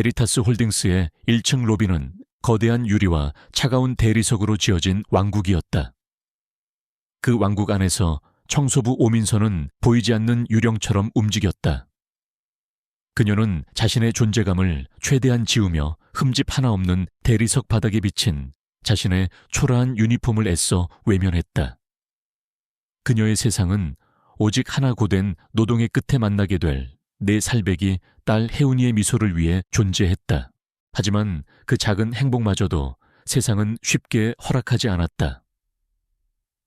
베리타스 홀딩스의 1층 로비는 거대한 유리와 차가운 대리석으로 지어진 왕국이었다. 그 왕국 안에서 청소부 오민서는 보이지 않는 유령처럼 움직였다. 그녀는 자신의 존재감을 최대한 지우며 흠집 하나 없는 대리석 바닥에 비친 자신의 초라한 유니폼을 애써 외면했다. 그녀의 세상은 오직 하나 고된 노동의 끝에 만나게 될 내 살배기 딸 혜운이의 미소를 위해 존재했다. 하지만 그 작은 행복마저도 세상은 쉽게 허락하지 않았다.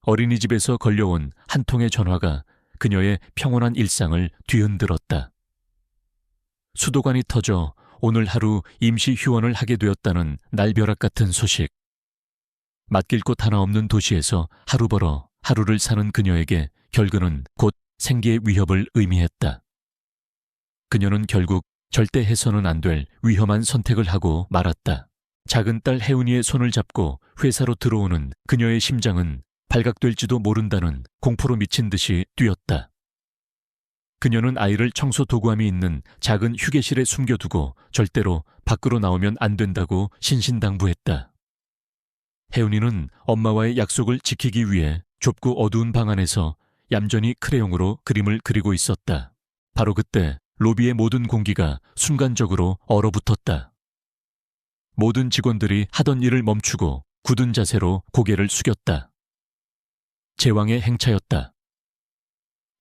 어린이집에서 걸려온 한 통의 전화가 그녀의 평온한 일상을 뒤흔들었다. 수도관이 터져 오늘 하루 임시 휴원을 하게 되었다는 날벼락 같은 소식. 맡길 곳 하나 없는 도시에서 하루 벌어 하루를 사는 그녀에게 결근은 곧 생계의 위협을 의미했다. 그녀는 결국 절대 해서는 안 될 위험한 선택을 하고 말았다. 작은 딸 혜운이의 손을 잡고 회사로 들어오는 그녀의 심장은 발각될지도 모른다는 공포로 미친 듯이 뛰었다. 그녀는 아이를 청소 도구함이 있는 작은 휴게실에 숨겨두고 절대로 밖으로 나오면 안 된다고 신신당부했다. 혜운이는 엄마와의 약속을 지키기 위해 좁고 어두운 방 안에서 얌전히 크레용으로 그림을 그리고 있었다. 바로 그때 로비의 모든 공기가 순간적으로 얼어붙었다. 모든 직원들이 하던 일을 멈추고 굳은 자세로 고개를 숙였다. 제왕의 행차였다.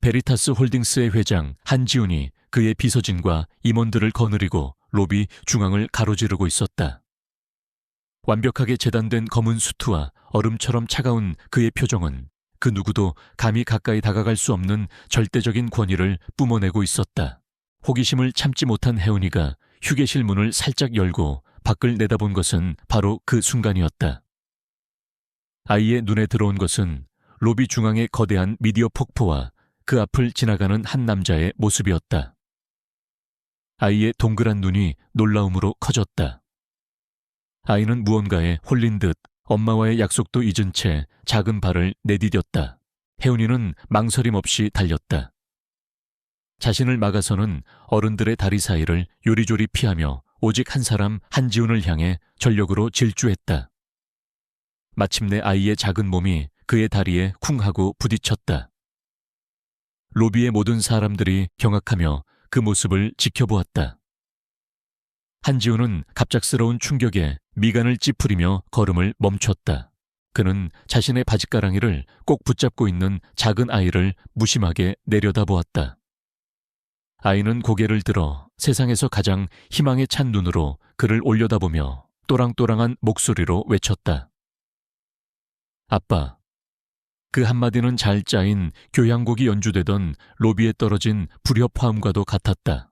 베리타스 홀딩스의 회장 한지훈이 그의 비서진과 임원들을 거느리고 로비 중앙을 가로지르고 있었다. 완벽하게 재단된 검은 수트와 얼음처럼 차가운 그의 표정은 그 누구도 감히 가까이 다가갈 수 없는 절대적인 권위를 뿜어내고 있었다. 호기심을 참지 못한 혜운이가 휴게실 문을 살짝 열고 밖을 내다본 것은 바로 그 순간이었다. 아이의 눈에 들어온 것은 로비 중앙의 거대한 미디어 폭포와 그 앞을 지나가는 한 남자의 모습이었다. 아이의 동그란 눈이 놀라움으로 커졌다. 아이는 무언가에 홀린 듯 엄마와의 약속도 잊은 채 작은 발을 내디뎠다. 혜운이는 망설임 없이 달렸다. 자신을 막아서는 어른들의 다리 사이를 요리조리 피하며 오직 한 사람 한지훈을 향해 전력으로 질주했다. 마침내 아이의 작은 몸이 그의 다리에 쿵 하고 부딪혔다. 로비의 모든 사람들이 경악하며 그 모습을 지켜보았다. 한지훈은 갑작스러운 충격에 미간을 찌푸리며 걸음을 멈췄다. 그는 자신의 바짓가랑이를 꼭 붙잡고 있는 작은 아이를 무심하게 내려다보았다. 아이는 고개를 들어 세상에서 가장 희망에 찬 눈으로 그를 올려다보며 또랑또랑한 목소리로 외쳤다. 아빠. 그 한마디는 잘 짜인 교향곡이 연주되던 로비에 떨어진 불협 화음과도 같았다.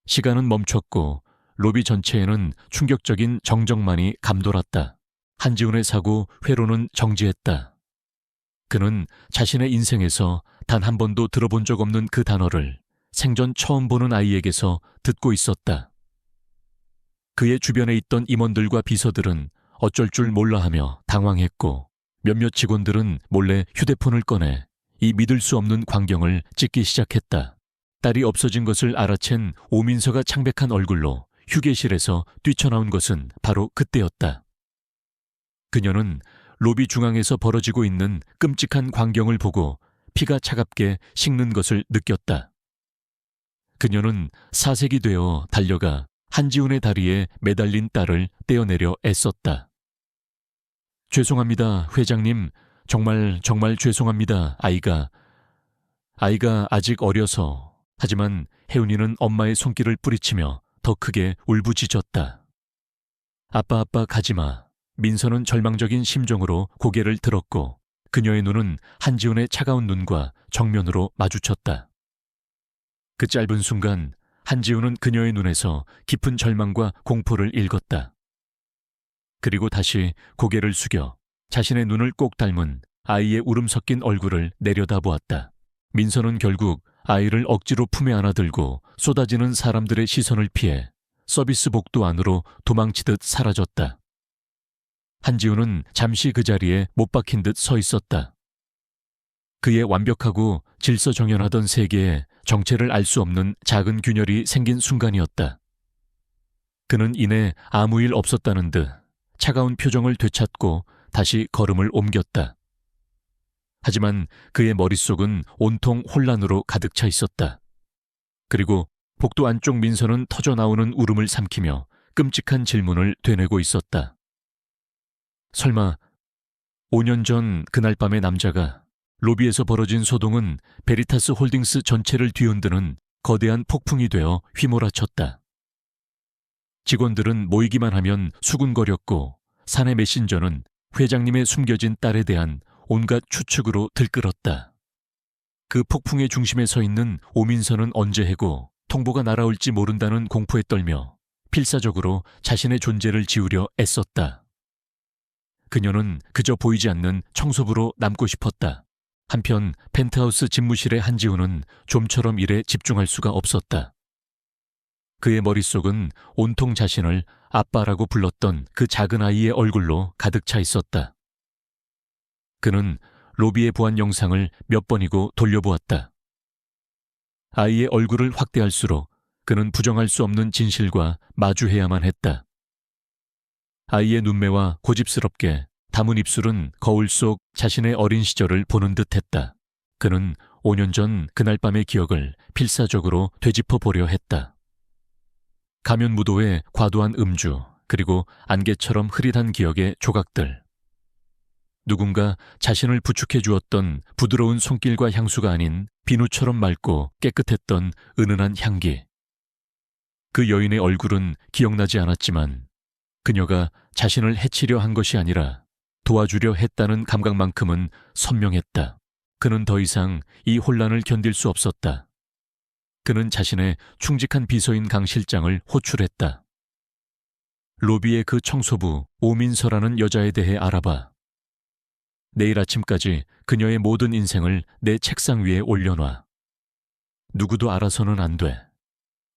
시간은 멈췄고 로비 전체에는 충격적인 정적만이 감돌았다. 한지훈의 사고 회로는 정지했다. 그는 자신의 인생에서 단 한 번도 들어본 적 없는 그 단어를 생전 처음 보는 아이에게서 듣고 있었다. 그의 주변에 있던 임원들과 비서들은 어쩔 줄 몰라하며 당황했고 몇몇 직원들은 몰래 휴대폰을 꺼내 이 믿을 수 없는 광경을 찍기 시작했다. 딸이 없어진 것을 알아챈 오민서가 창백한 얼굴로 휴게실에서 뛰쳐나온 것은 바로 그때였다. 그녀는 로비 중앙에서 벌어지고 있는 끔찍한 광경을 보고 피가 차갑게 식는 것을 느꼈다. 그녀는 사색이 되어 달려가 한지훈의 다리에 매달린 딸을 떼어내려 애썼다. 죄송합니다, 회장님. 정말 죄송합니다, 아이가 아직 어려서. 하지만 혜운이는 엄마의 손길을 뿌리치며 더 크게 울부짖었다. 아빠 가지마. 민서는 절망적인 심정으로 고개를 들었고 그녀의 눈은 한지훈의 차가운 눈과 정면으로 마주쳤다. 그 짧은 순간 한지훈은 그녀의 눈에서 깊은 절망과 공포를 읽었다. 그리고 다시 고개를 숙여 자신의 눈을 꼭 닮은 아이의 울음 섞인 얼굴을 내려다보았다. 민서는 결국 아이를 억지로 품에 안아들고 쏟아지는 사람들의 시선을 피해 서비스 복도 안으로 도망치듯 사라졌다. 한지훈은 잠시 그 자리에 못 박힌 듯 서 있었다. 그의 완벽하고 질서정연하던 세계에 정체를 알 수 없는 작은 균열이 생긴 순간이었다. 그는 이내 아무 일 없었다는 듯 차가운 표정을 되찾고 다시 걸음을 옮겼다. 하지만 그의 머릿속은 온통 혼란으로 가득 차 있었다. 그리고 복도 안쪽 민서는 터져나오는 울음을 삼키며 끔찍한 질문을 되뇌고 있었다. 설마 5년 전 그날 밤의 남자가 로비에서 벌어진 소동은 베리타스 홀딩스 전체를 뒤흔드는 거대한 폭풍이 되어 휘몰아쳤다. 직원들은 모이기만 하면 수군거렸고 사내 메신저는 회장님의 숨겨진 딸에 대한 온갖 추측으로 들끓었다. 그 폭풍의 중심에 서 있는 오민서는 언제 해고 통보가 날아올지 모른다는 공포에 떨며 필사적으로 자신의 존재를 지우려 애썼다. 그녀는 그저 보이지 않는 청소부로 남고 싶었다. 한편 펜트하우스 집무실의 한지우는 좀처럼 일에 집중할 수가 없었다. 그의 머릿속은 온통 자신을 아빠라고 불렀던 그 작은 아이의 얼굴로 가득 차 있었다. 그는 로비의 보안 영상을 몇 번이고 돌려보았다. 아이의 얼굴을 확대할수록 그는 부정할 수 없는 진실과 마주해야만 했다. 아이의 눈매와 고집스럽게 담은 입술은 거울 속 자신의 어린 시절을 보는 듯했다. 그는 5년 전 그날 밤의 기억을 필사적으로 되짚어 보려 했다. 가면 무도의 과도한 음주, 그리고 안개처럼 흐릿한 기억의 조각들. 누군가 자신을 부축해 주었던 부드러운 손길과 향수가 아닌 비누처럼 맑고 깨끗했던 은은한 향기. 그 여인의 얼굴은 기억나지 않았지만 그녀가 자신을 해치려 한 것이 아니라 도와주려 했다는 감각만큼은 선명했다. 그는 더 이상 이 혼란을 견딜 수 없었다. 그는 자신의 충직한 비서인 강 실장을 호출했다. 로비의 그 청소부 오민서라는 여자에 대해 알아봐. 내일 아침까지 그녀의 모든 인생을 내 책상 위에 올려놔. 누구도 알아서는 안 돼.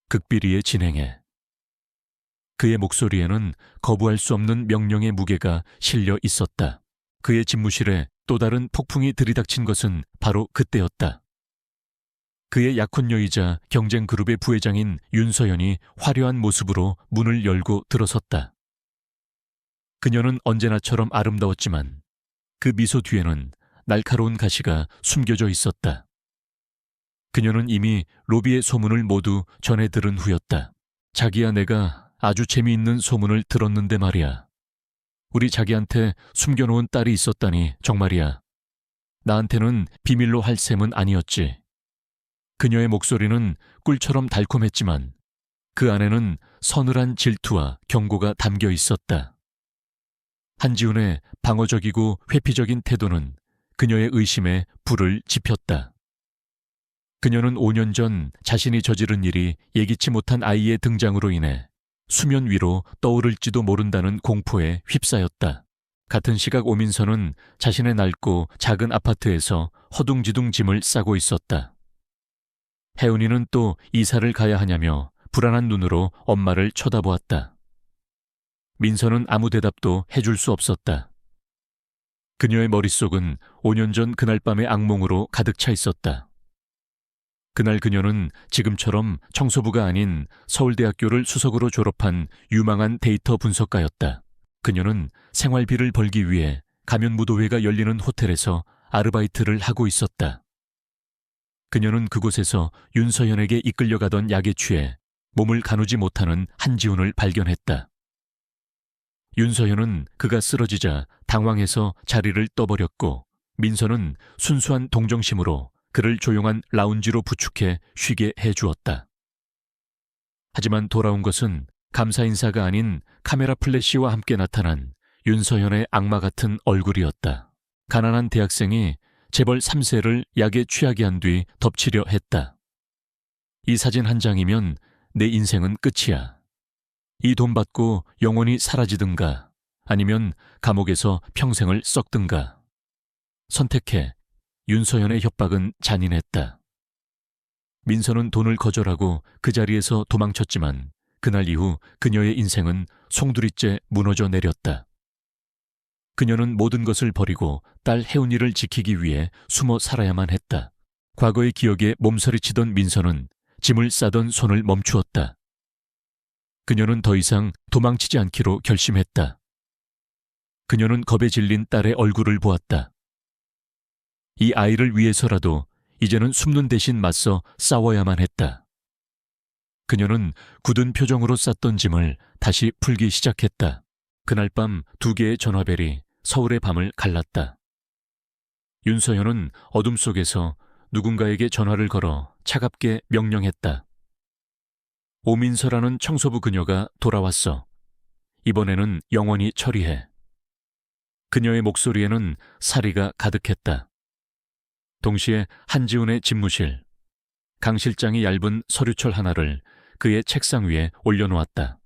극비리에 진행해. 그의 목소리에는 거부할 수 없는 명령의 무게가 실려 있었다. 그의 집무실에 또 다른 폭풍이 들이닥친 것은 바로 그때였다. 그의 약혼녀이자 경쟁그룹의 부회장인 윤서연이 화려한 모습으로 문을 열고 들어섰다. 그녀는 언제나처럼 아름다웠지만 그 미소 뒤에는 날카로운 가시가 숨겨져 있었다. 그녀는 이미 로비의 소문을 모두 전해 들은 후였다. 자기야, 내가 아주 재미있는 소문을 들었는데 말이야. 우리 자기한테 숨겨놓은 딸이 있었다니 정말이야. 나한테는 비밀로 할 셈은 아니었지. 그녀의 목소리는 꿀처럼 달콤했지만 그 안에는 서늘한 질투와 경고가 담겨 있었다. 한지훈의 방어적이고 회피적인 태도는 그녀의 의심에 불을 지폈다. 그녀는 5년 전 자신이 저지른 일이 예기치 못한 아이의 등장으로 인해 수면 위로 떠오를지도 모른다는 공포에 휩싸였다. 같은 시각 오민서는 자신의 낡고 작은 아파트에서 허둥지둥 짐을 싸고 있었다. 혜은이는 또 이사를 가야 하냐며 불안한 눈으로 엄마를 쳐다보았다. 민서는 아무 대답도 해줄 수 없었다. 그녀의 머릿속은 5년 전 그날 밤의 악몽으로 가득 차 있었다. 그날 그녀는 지금처럼 청소부가 아닌 서울대학교를 수석으로 졸업한 유망한 데이터 분석가였다. 그녀는 생활비를 벌기 위해 가면무도회가 열리는 호텔에서 아르바이트를 하고 있었다. 그녀는 그곳에서 윤서연에게 이끌려가던 약에 취해 몸을 가누지 못하는 한지훈을 발견했다. 윤서연은 그가 쓰러지자 당황해서 자리를 떠버렸고 민서는 순수한 동정심으로 그를 조용한 라운지로 부축해 쉬게 해주었다. 하지만 돌아온 것은 감사 인사가 아닌 카메라 플래시와 함께 나타난 윤서연의 악마 같은 얼굴이었다. 가난한 대학생이 재벌 3세를 약에 취하게 한 뒤 덮치려 했다. 이 사진 한 장이면 내 인생은 끝이야. 이 돈 받고 영원히 사라지든가 아니면 감옥에서 평생을 썩든가. 선택해. 윤서연의 협박은 잔인했다. 민서는 돈을 거절하고 그 자리에서 도망쳤지만 그날 이후 그녀의 인생은 송두리째 무너져 내렸다. 그녀는 모든 것을 버리고 딸 혜은이를 지키기 위해 숨어 살아야만 했다. 과거의 기억에 몸서리치던 민서는 짐을 싸던 손을 멈추었다. 그녀는 더 이상 도망치지 않기로 결심했다. 그녀는 겁에 질린 딸의 얼굴을 보았다. 이 아이를 위해서라도 이제는 숨는 대신 맞서 싸워야만 했다. 그녀는 굳은 표정으로 쌌던 짐을 다시 풀기 시작했다. 그날 밤 2개의 전화벨이 서울의 밤을 갈랐다. 윤서현은 어둠 속에서 누군가에게 전화를 걸어 차갑게 명령했다. 오민서라는 청소부 그녀가 돌아왔어. 이번에는 영원히 처리해. 그녀의 목소리에는 사리가 가득했다. 동시에 한지훈의 집무실, 강 실장이 얇은 서류철 하나를 그의 책상 위에 올려놓았다.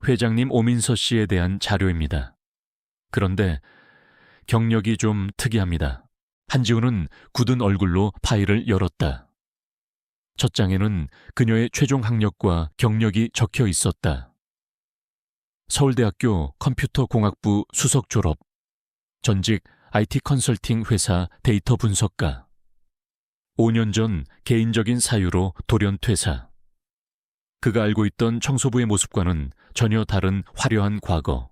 회장님 오민서 씨에 대한 자료입니다. 그런데 경력이 좀 특이합니다. 한지훈은 굳은 얼굴로 파일을 열었다. 첫 장에는 그녀의 최종 학력과 경력이 적혀 있었다. 서울대학교 컴퓨터공학부 수석 졸업, 전직 IT 컨설팅 회사 데이터 분석가, 5년 전 개인적인 사유로 돌연 퇴사. 그가 알고 있던 청소부의 모습과는 전혀 다른 화려한 과거.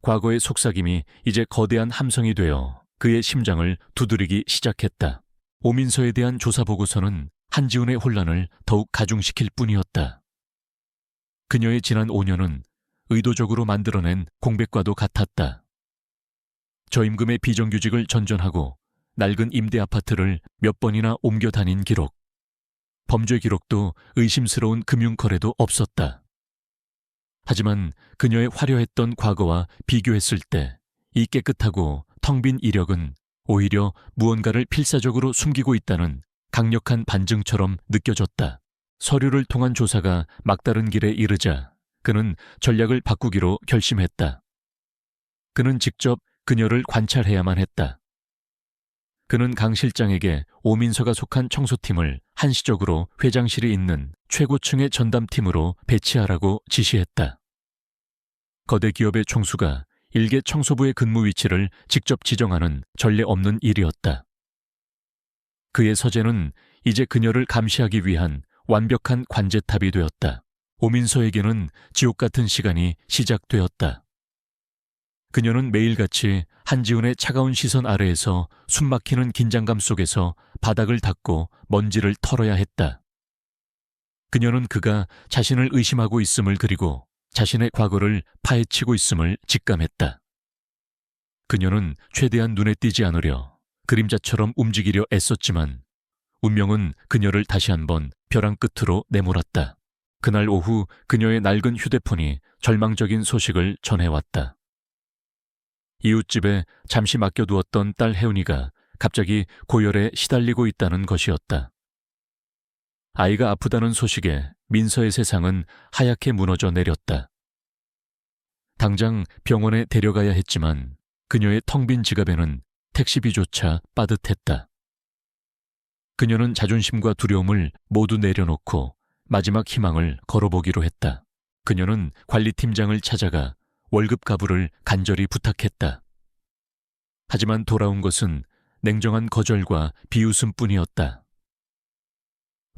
과거의 속삭임이 이제 거대한 함성이 되어 그의 심장을 두드리기 시작했다. 오민서에 대한 조사 보고서는 한지훈의 혼란을 더욱 가중시킬 뿐이었다. 그녀의 지난 5년은 의도적으로 만들어낸 공백과도 같았다. 저임금의 비정규직을 전전하고 낡은 임대 아파트를 몇 번이나 옮겨 다닌 기록. 범죄 기록도 의심스러운 금융거래도 없었다. 하지만 그녀의 화려했던 과거와 비교했을 때 이 깨끗하고 텅 빈 이력은 오히려 무언가를 필사적으로 숨기고 있다는 강력한 반증처럼 느껴졌다. 서류를 통한 조사가 막다른 길에 이르자 그는 전략을 바꾸기로 결심했다. 그는 직접 그녀를 관찰해야만 했다. 그는 강 실장에게 오민서가 속한 청소팀을 한시적으로 회장실이 있는 최고층의 전담팀으로 배치하라고 지시했다. 거대 기업의 총수가 일개 청소부의 근무 위치를 직접 지정하는 전례 없는 일이었다. 그의 서재는 이제 그녀를 감시하기 위한 완벽한 관제탑이 되었다. 오민서에게는 지옥 같은 시간이 시작되었다. 그녀는 매일같이 한지훈의 차가운 시선 아래에서 숨막히는 긴장감 속에서 바닥을 닦고 먼지를 털어야 했다. 그녀는 그가 자신을 의심하고 있음을 그리고 자신의 과거를 파헤치고 있음을 직감했다. 그녀는 최대한 눈에 띄지 않으려 그림자처럼 움직이려 애썼지만 운명은 그녀를 다시 한번 벼랑 끝으로 내몰았다. 그날 오후 그녀의 낡은 휴대폰이 절망적인 소식을 전해왔다. 이웃집에 잠시 맡겨두었던 딸 혜운이가 갑자기 고열에 시달리고 있다는 것이었다. 아이가 아프다는 소식에 민서의 세상은 하얗게 무너져 내렸다. 당장 병원에 데려가야 했지만 그녀의 텅 빈 지갑에는 택시비조차 빠듯했다. 그녀는 자존심과 두려움을 모두 내려놓고 마지막 희망을 걸어보기로 했다. 그녀는 관리팀장을 찾아가 월급 가부를 간절히 부탁했다. 하지만 돌아온 것은 냉정한 거절과 비웃음뿐이었다.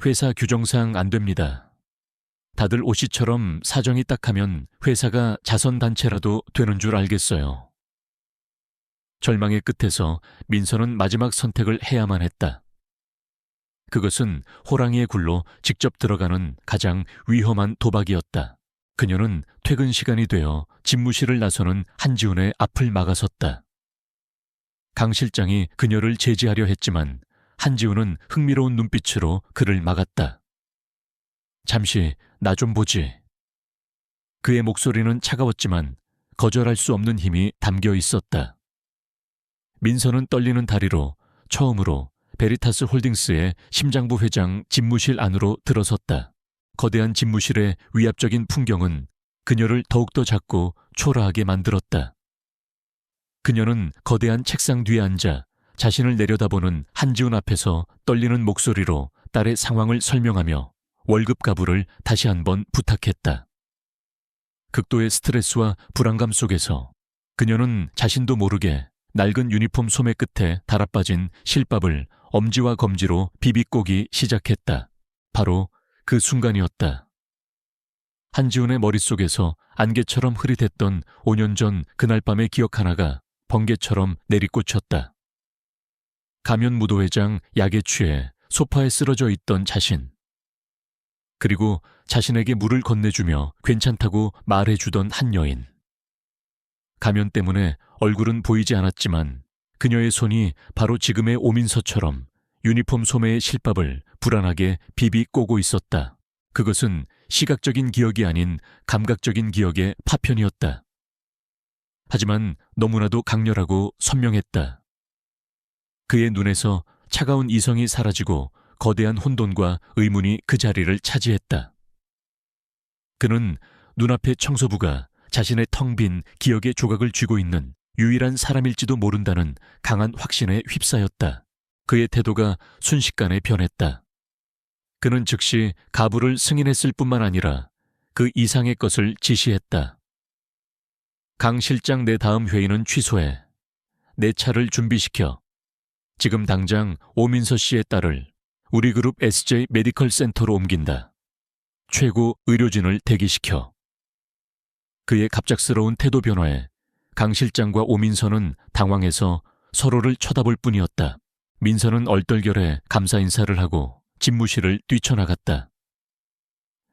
회사 규정상 안 됩니다. 다들 오씨처럼 사정이 딱하면 회사가 자선단체라도 되는 줄 알겠어요. 절망의 끝에서 민서는 마지막 선택을 해야만 했다. 그것은 호랑이의 굴로 직접 들어가는 가장 위험한 도박이었다. 그녀는 퇴근 시간이 되어 집무실을 나서는 한지훈의 앞을 막아섰다. 강 실장이 그녀를 제지하려 했지만 한지훈은 흥미로운 눈빛으로 그를 막았다. 잠시 나 좀 보지. 그의 목소리는 차가웠지만 거절할 수 없는 힘이 담겨 있었다. 민서는 떨리는 다리로 처음으로 베리타스 홀딩스의 심장부 회장 집무실 안으로 들어섰다. 거대한 집무실의 위압적인 풍경은 그녀를 더욱더 작고 초라하게 만들었다. 그녀는 거대한 책상 뒤에 앉아 자신을 내려다보는 한지훈 앞에서 떨리는 목소리로 딸의 상황을 설명하며 월급 가부를 다시 한번 부탁했다. 극도의 스트레스와 불안감 속에서 그녀는 자신도 모르게 낡은 유니폼 소매 끝에 달아빠진 실밥을 엄지와 검지로 비비꼬기 시작했다. 바로 그 순간이었다. 한지훈의 머릿속에서 안개처럼 흐릿했던 5년 전 그날 밤의 기억 하나가 번개처럼 내리꽂혔다. 가면 무도회장 약에 취해 소파에 쓰러져 있던 자신. 그리고 자신에게 물을 건네주며 괜찮다고 말해주던 한 여인. 가면 때문에 얼굴은 보이지 않았지만 그녀의 손이 바로 지금의 오민서처럼 유니폼 소매의 실밥을 불안하게 비비 꼬고 있었다. 그것은 시각적인 기억이 아닌 감각적인 기억의 파편이었다. 하지만 너무나도 강렬하고 선명했다. 그의 눈에서 차가운 이성이 사라지고 거대한 혼돈과 의문이 그 자리를 차지했다. 그는 눈앞의 청소부가 자신의 텅 빈 기억의 조각을 쥐고 있는 유일한 사람일지도 모른다는 강한 확신에 휩싸였다. 그의 태도가 순식간에 변했다. 그는 즉시 가부를 승인했을 뿐만 아니라 그 이상의 것을 지시했다. 강 실장, 내 다음 회의는 취소해. 내 차를 준비시켜. 지금 당장 오민서 씨의 딸을 우리 그룹 SJ 메디컬 센터로 옮긴다. 최고 의료진을 대기시켜. 그의 갑작스러운 태도 변화에 강 실장과 오민서는 당황해서 서로를 쳐다볼 뿐이었다. 민서는 얼떨결에 감사 인사를 하고 집무실을 뛰쳐나갔다.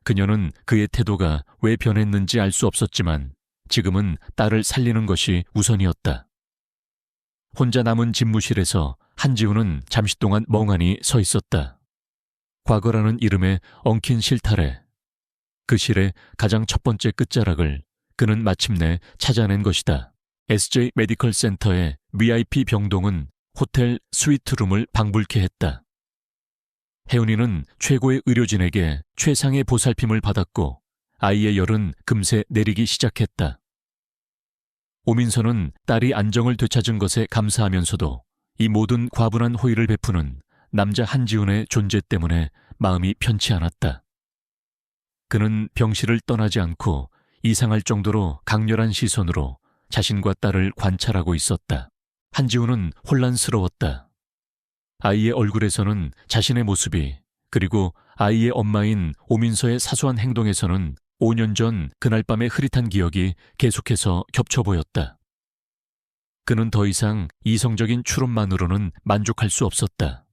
그녀는 그의 태도가 왜 변했는지 알 수 없었지만 지금은 딸을 살리는 것이 우선이었다. 혼자 남은 집무실에서 한지훈은 잠시 동안 멍하니 서 있었다. 과거라는 이름의 엉킨 실타래. 그 실의 가장 첫 번째 끝자락을 그는 마침내 찾아낸 것이다. SJ 메디컬 센터의 VIP 병동은 호텔 스위트룸을 방불케 했다. 혜은이는 최고의 의료진에게 최상의 보살핌을 받았고 아이의 열은 금세 내리기 시작했다. 오민서는 딸이 안정을 되찾은 것에 감사하면서도 이 모든 과분한 호의를 베푸는 남자 한지훈의 존재 때문에 마음이 편치 않았다. 그는 병실을 떠나지 않고 이상할 정도로 강렬한 시선으로 자신과 딸을 관찰하고 있었다. 한지훈은 혼란스러웠다. 아이의 얼굴에서는 자신의 모습이, 그리고 아이의 엄마인 오민서의 사소한 행동에서는 5년 전 그날 밤의 흐릿한 기억이 계속해서 겹쳐 보였다. 그는 더 이상 이성적인 추론만으로는 만족할 수 없었다.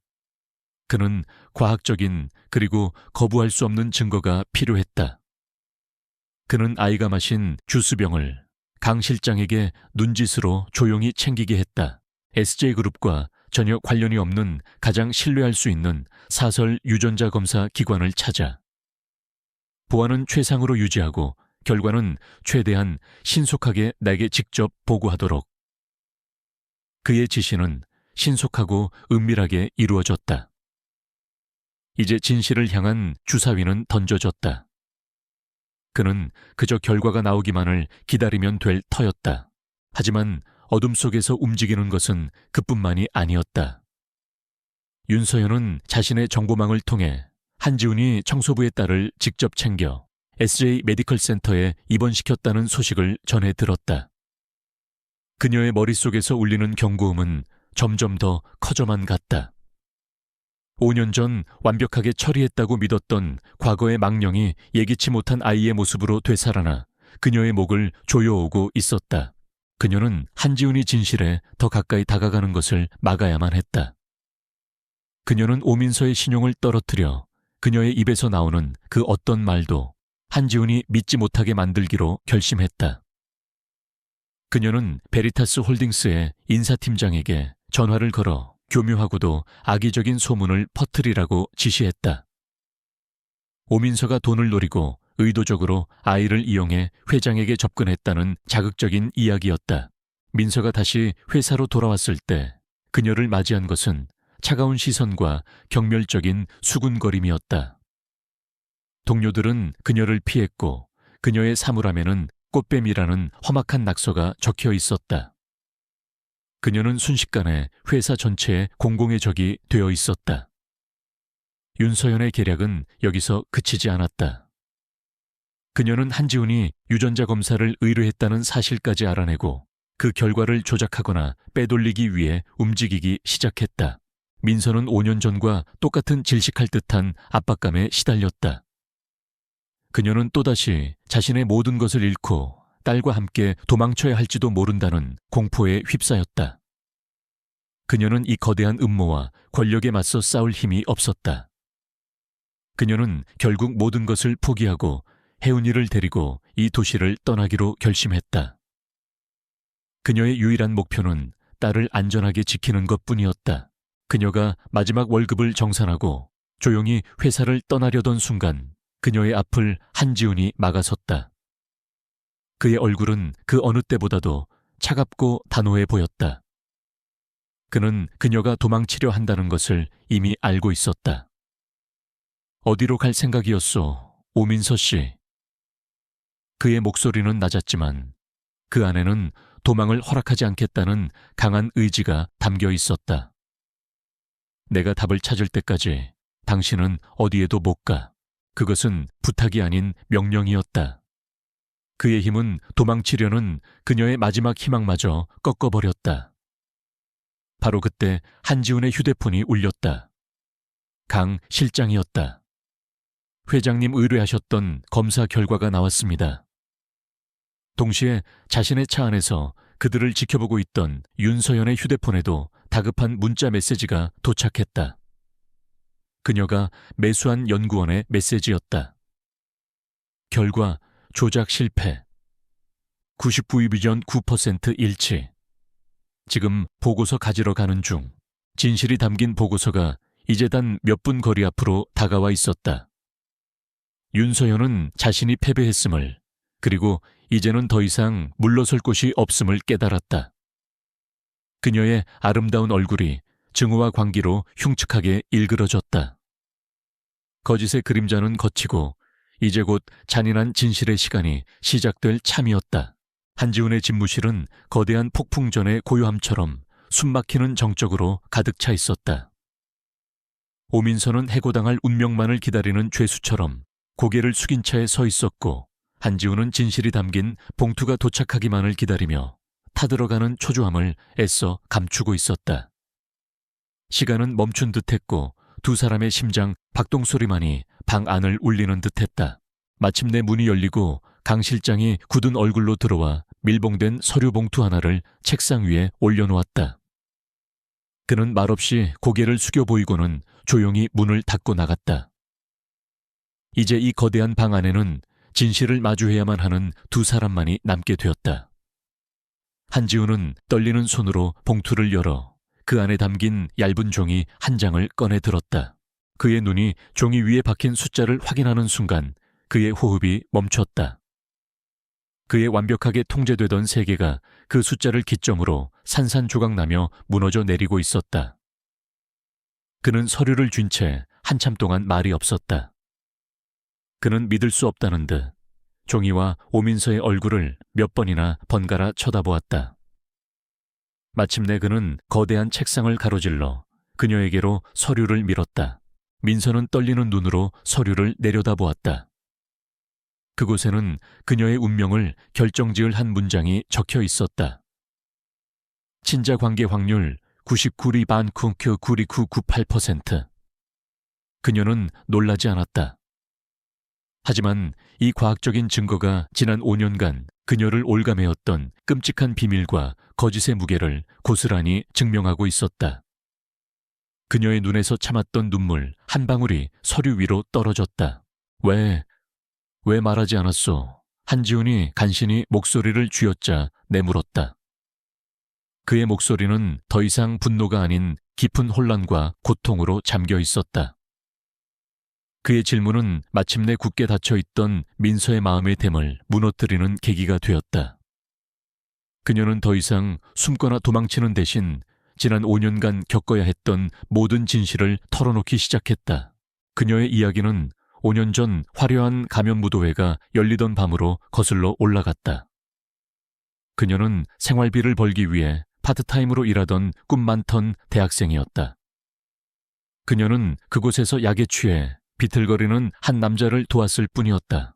그는 과학적인 그리고 거부할 수 없는 증거가 필요했다. 그는 아이가 마신 주스병을 강 실장에게 눈짓으로 조용히 챙기게 했다. SJ그룹과 전혀 관련이 없는 가장 신뢰할 수 있는 사설 유전자 검사 기관을 찾아 보안은 최상으로 유지하고 결과는 최대한 신속하게 내게 직접 보고하도록. 그의 지시는 신속하고 은밀하게 이루어졌다. 이제 진실을 향한 주사위는 던져졌다. 그는 그저 결과가 나오기만을 기다리면 될 터였다. 하지만 어둠 속에서 움직이는 것은 그뿐만이 아니었다. 윤서연은 자신의 정보망을 통해 한지훈이 청소부의 딸을 직접 챙겨 SJ 메디컬 센터에 입원시켰다는 소식을 전해 들었다. 그녀의 머릿속에서 울리는 경고음은 점점 더 커져만 갔다. 5년 전 완벽하게 처리했다고 믿었던 과거의 망령이 예기치 못한 아이의 모습으로 되살아나 그녀의 목을 조여오고 있었다. 그녀는 한지훈이 진실에 더 가까이 다가가는 것을 막아야만 했다. 그녀는 오민서의 신용을 떨어뜨려 그녀의 입에서 나오는 그 어떤 말도 한지훈이 믿지 못하게 만들기로 결심했다. 그녀는 베리타스 홀딩스의 인사팀장에게 전화를 걸어 교묘하고도 악의적인 소문을 퍼뜨리라고 지시했다. 오민서가 돈을 노리고 의도적으로 아이를 이용해 회장에게 접근했다는 자극적인 이야기였다. 민서가 다시 회사로 돌아왔을 때 그녀를 맞이한 것은 차가운 시선과 경멸적인 수군거림이었다. 동료들은 그녀를 피했고 그녀의 사물함에는 꽃뱀이라는 험악한 낙서가 적혀 있었다. 그녀는 순식간에 회사 전체에 공공의 적이 되어 있었다. 윤서연의 계략은 여기서 그치지 않았다. 그녀는 한지훈이 유전자 검사를 의뢰했다는 사실까지 알아내고 그 결과를 조작하거나 빼돌리기 위해 움직이기 시작했다. 민서는 5년 전과 똑같은 질식할 듯한 압박감에 시달렸다. 그녀는 또다시 자신의 모든 것을 잃고 딸과 함께 도망쳐야 할지도 모른다는 공포에 휩싸였다. 그녀는 이 거대한 음모와 권력에 맞서 싸울 힘이 없었다. 그녀는 결국 모든 것을 포기하고 혜운이를 데리고 이 도시를 떠나기로 결심했다. 그녀의 유일한 목표는 딸을 안전하게 지키는 것뿐이었다. 그녀가 마지막 월급을 정산하고 조용히 회사를 떠나려던 순간 그녀의 앞을 한지훈이 막아섰다. 그의 얼굴은 그 어느 때보다도 차갑고 단호해 보였다. 그는 그녀가 도망치려 한다는 것을 이미 알고 있었다. 어디로 갈 생각이었소, 오민서 씨? 그의 목소리는 낮았지만 그 안에는 도망을 허락하지 않겠다는 강한 의지가 담겨 있었다. 내가 답을 찾을 때까지 당신은 어디에도 못 가. 그것은 부탁이 아닌 명령이었다. 그의 힘은 도망치려는 그녀의 마지막 희망마저 꺾어버렸다. 바로 그때 한지훈의 휴대폰이 울렸다. 강 실장이었다. 회장님 의뢰하셨던 검사 결과가 나왔습니다. 동시에 자신의 차 안에서 그들을 지켜보고 있던 윤서연의 휴대폰에도 다급한 문자 메시지가 도착했다. 그녀가 매수한 연구원의 메시지였다. 결과 조작 실패. 99위비전 9% 일치. 지금 보고서 가지러 가는 중. 진실이 담긴 보고서가 이제 단 몇 분 거리 앞으로 다가와 있었다. 윤서연은 자신이 패배했음을, 그리고 이제는 더 이상 물러설 곳이 없음을 깨달았다. 그녀의 아름다운 얼굴이 증오와 광기로 흉측하게 일그러졌다. 거짓의 그림자는 걷히고 이제 곧 잔인한 진실의 시간이 시작될 참이었다. 한지훈의 집무실은 거대한 폭풍전의 고요함처럼 숨막히는 정적으로 가득 차 있었다. 오민서는 해고당할 운명만을 기다리는 죄수처럼 고개를 숙인 채 서 있었고, 한지훈은 진실이 담긴 봉투가 도착하기만을 기다리며 타들어가는 초조함을 애써 감추고 있었다. 시간은 멈춘 듯했고 두 사람의 심장 박동소리만이 방 안을 울리는 듯했다. 마침내 문이 열리고 강 실장이 굳은 얼굴로 들어와 밀봉된 서류 봉투 하나를 책상 위에 올려놓았다. 그는 말없이 고개를 숙여 보이고는 조용히 문을 닫고 나갔다. 이제 이 거대한 방 안에는 진실을 마주해야만 하는 두 사람만이 남게 되었다. 한지훈은 떨리는 손으로 봉투를 열어 그 안에 담긴 얇은 종이 한 장을 꺼내 들었다. 그의 눈이 종이 위에 박힌 숫자를 확인하는 순간 그의 호흡이 멈췄다. 그의 완벽하게 통제되던 세계가 그 숫자를 기점으로 산산조각나며 무너져 내리고 있었다. 그는 서류를 쥔 채 한참 동안 말이 없었다. 그는 믿을 수 없다는 듯 종이와 오민서의 얼굴을 몇 번이나 번갈아 쳐다보았다. 마침내 그는 거대한 책상을 가로질러 그녀에게로 서류를 밀었다. 민서는 떨리는 눈으로 서류를 내려다보았다. 그곳에는 그녀의 운명을 결정지을 한 문장이 적혀 있었다. 친자 관계 확률 99리 반 쿵큐 92998%. 그녀는 놀라지 않았다. 하지만 이 과학적인 증거가 지난 5년간 그녀를 올가매었던 끔찍한 비밀과 거짓의 무게를 고스란히 증명하고 있었다. 그녀의 눈에서 참았던 눈물 한 방울이 서류 위로 떨어졌다. 왜 말하지 않았소? 한지훈이 간신히 목소리를 쥐어짜 내물었다. 그의 목소리는 더 이상 분노가 아닌 깊은 혼란과 고통으로 잠겨 있었다. 그의 질문은 마침내 굳게 닫혀있던 민서의 마음의 댐을 무너뜨리는 계기가 되었다. 그녀는 더 이상 숨거나 도망치는 대신 지난 5년간 겪어야 했던 모든 진실을 털어놓기 시작했다. 그녀의 이야기는 5년 전 화려한 가면무도회가 열리던 밤으로 거슬러 올라갔다. 그녀는 생활비를 벌기 위해 파트타임으로 일하던 꿈 많던 대학생이었다. 그녀는 그곳에서 약에 취해 비틀거리는 한 남자를 도왔을 뿐이었다.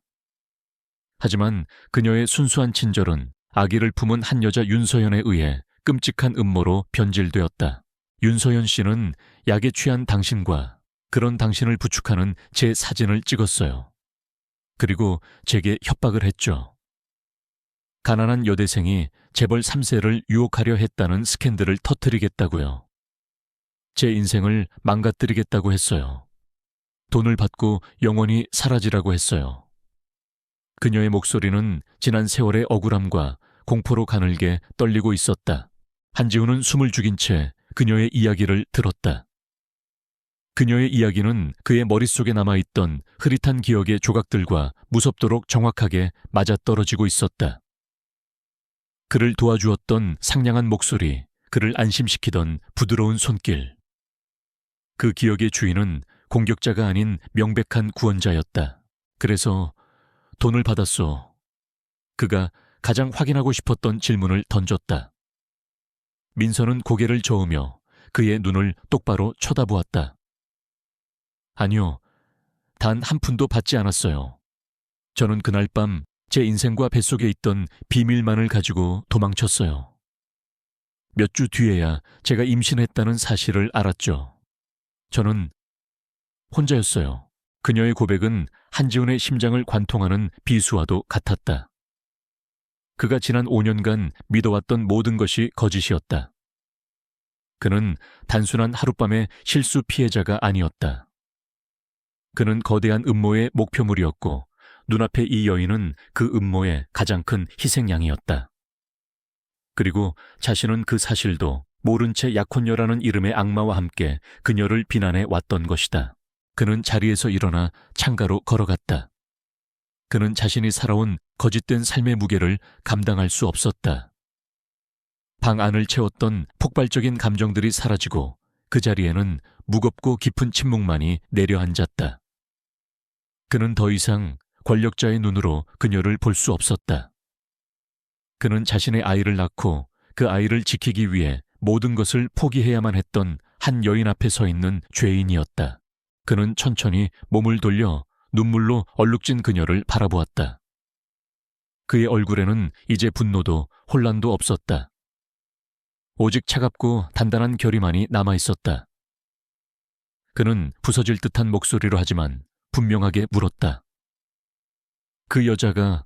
하지만 그녀의 순수한 친절은 아기를 품은 한 여자 윤서연에 의해 끔찍한 음모로 변질되었다. 윤서연 씨는 약에 취한 당신과 그런 당신을 부축하는 제 사진을 찍었어요. 그리고 제게 협박을 했죠. 가난한 여대생이 재벌 3세를 유혹하려 했다는 스캔들을 터뜨리겠다고요. 제 인생을 망가뜨리겠다고 했어요. 돈을 받고 영원히 사라지라고 했어요. 그녀의 목소리는 지난 세월의 억울함과 공포로 가늘게 떨리고 있었다. 한지우는 숨을 죽인 채 그녀의 이야기를 들었다. 그녀의 이야기는 그의 머릿속에 남아있던 흐릿한 기억의 조각들과 무섭도록 정확하게 맞아떨어지고 있었다. 그를 도와주었던 상냥한 목소리, 그를 안심시키던 부드러운 손길. 그 기억의 주인은 공격자가 아닌 명백한 구원자였다. 그래서 돈을 받았소. 그가 가장 확인하고 싶었던 질문을 던졌다. 민서는 고개를 저으며 그의 눈을 똑바로 쳐다보았다. 아니요, 단 한 푼도 받지 않았어요. 저는 그날 밤 제 인생과 뱃속에 있던 비밀만을 가지고 도망쳤어요. 몇 주 뒤에야 제가 임신했다는 사실을 알았죠. 저는 혼자였어요. 그녀의 고백은 한지훈의 심장을 관통하는 비수와도 같았다. 그가 지난 5년간 믿어왔던 모든 것이 거짓이었다. 그는 단순한 하룻밤의 실수 피해자가 아니었다. 그는 거대한 음모의 목표물이었고 눈앞의 이 여인은 그 음모의 가장 큰 희생양이었다. 그리고 자신은 그 사실도 모른 채 약혼녀라는 이름의 악마와 함께 그녀를 비난해 왔던 것이다. 그는 자리에서 일어나 창가로 걸어갔다. 그는 자신이 살아온 거짓된 삶의 무게를 감당할 수 없었다. 방 안을 채웠던 폭발적인 감정들이 사라지고 그 자리에는 무겁고 깊은 침묵만이 내려앉았다. 그는 더 이상 권력자의 눈으로 그녀를 볼 수 없었다. 그는 자신의 아이를 낳고 그 아이를 지키기 위해 모든 것을 포기해야만 했던 한 여인 앞에 서 있는 죄인이었다. 그는 천천히 몸을 돌려 눈물로 얼룩진 그녀를 바라보았다. 그의 얼굴에는 이제 분노도 혼란도 없었다. 오직 차갑고 단단한 결의만이 남아있었다. 그는 부서질 듯한 목소리로 하지만 분명하게 물었다. 그 여자가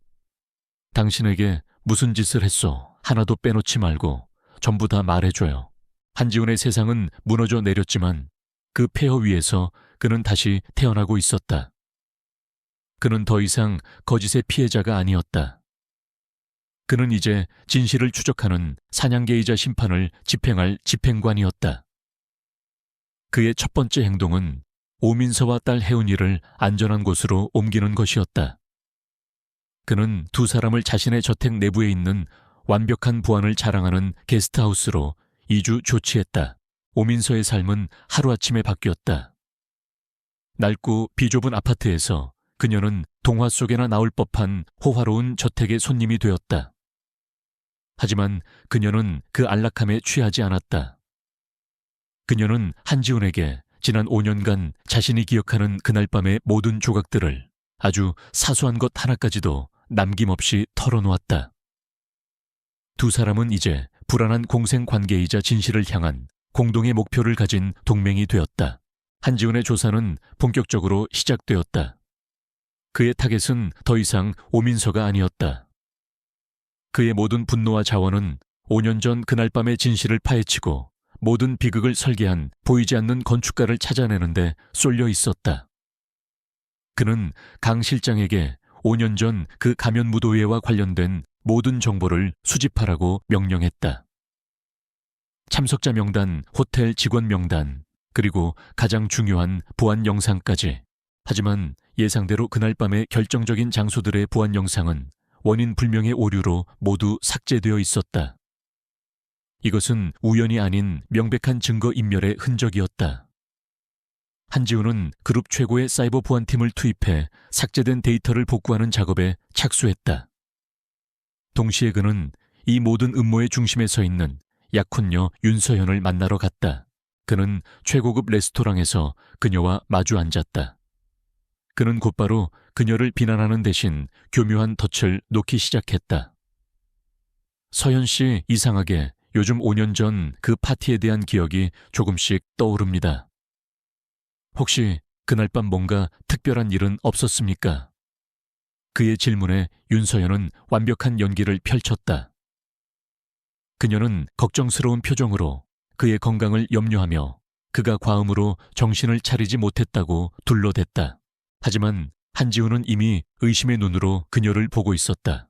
당신에게 무슨 짓을 했소? 하나도 빼놓지 말고 전부 다 말해줘요. 한지훈의 세상은 무너져 내렸지만 그 폐허 위에서 그는 다시 태어나고 있었다. 그는 더 이상 거짓의 피해자가 아니었다. 그는 이제 진실을 추적하는 사냥개이자 심판을 집행할 집행관이었다. 그의 첫 번째 행동은 오민서와 딸 혜운이를 안전한 곳으로 옮기는 것이었다. 그는 두 사람을 자신의 저택 내부에 있는 완벽한 보안을 자랑하는 게스트하우스로 이주 조치했다. 오민서의 삶은 하루아침에 바뀌었다. 낡고 비좁은 아파트에서 그녀는 동화 속에나 나올 법한 호화로운 저택의 손님이 되었다. 하지만 그녀는 그 안락함에 취하지 않았다. 그녀는 한지훈에게 지난 5년간 자신이 기억하는 그날 밤의 모든 조각들을 아주 사소한 것 하나까지도 남김없이 털어놓았다. 두 사람은 이제 불안한 공생관계이자 진실을 향한 공동의 목표를 가진 동맹이 되었다. 한지훈의 조사는 본격적으로 시작되었다. 그의 타겟은 더 이상 오민서가 아니었다. 그의 모든 분노와 자원은 5년 전 그날 밤의 진실을 파헤치고 모든 비극을 설계한 보이지 않는 건축가를 찾아내는데 쏠려 있었다. 그는 강 실장에게 5년 전 그 가면 무도회와 관련된 모든 정보를 수집하라고 명령했다. 참석자 명단, 호텔 직원 명단, 그리고 가장 중요한 보안 영상까지. 하지만 예상대로 그날 밤의 결정적인 장소들의 보안 영상은 원인 불명의 오류로 모두 삭제되어 있었다. 이것은 우연이 아닌 명백한 증거 인멸의 흔적이었다. 한지훈은 그룹 최고의 사이버 보안팀을 투입해 삭제된 데이터를 복구하는 작업에 착수했다. 동시에 그는 이 모든 음모의 중심에 서 있는 약혼녀 윤서연을 만나러 갔다. 그는 최고급 레스토랑에서 그녀와 마주 앉았다. 그는 곧바로 그녀를 비난하는 대신 교묘한 덫을 놓기 시작했다. 서연 씨, 이상하게 요즘 5년 전 그 파티에 대한 기억이 조금씩 떠오릅니다. 혹시 그날 밤 뭔가 특별한 일은 없었습니까? 그의 질문에 윤서연은 완벽한 연기를 펼쳤다. 그녀는 걱정스러운 표정으로 그의 건강을 염려하며 그가 과음으로 정신을 차리지 못했다고 둘러댔다. 하지만 한지우는 이미 의심의 눈으로 그녀를 보고 있었다.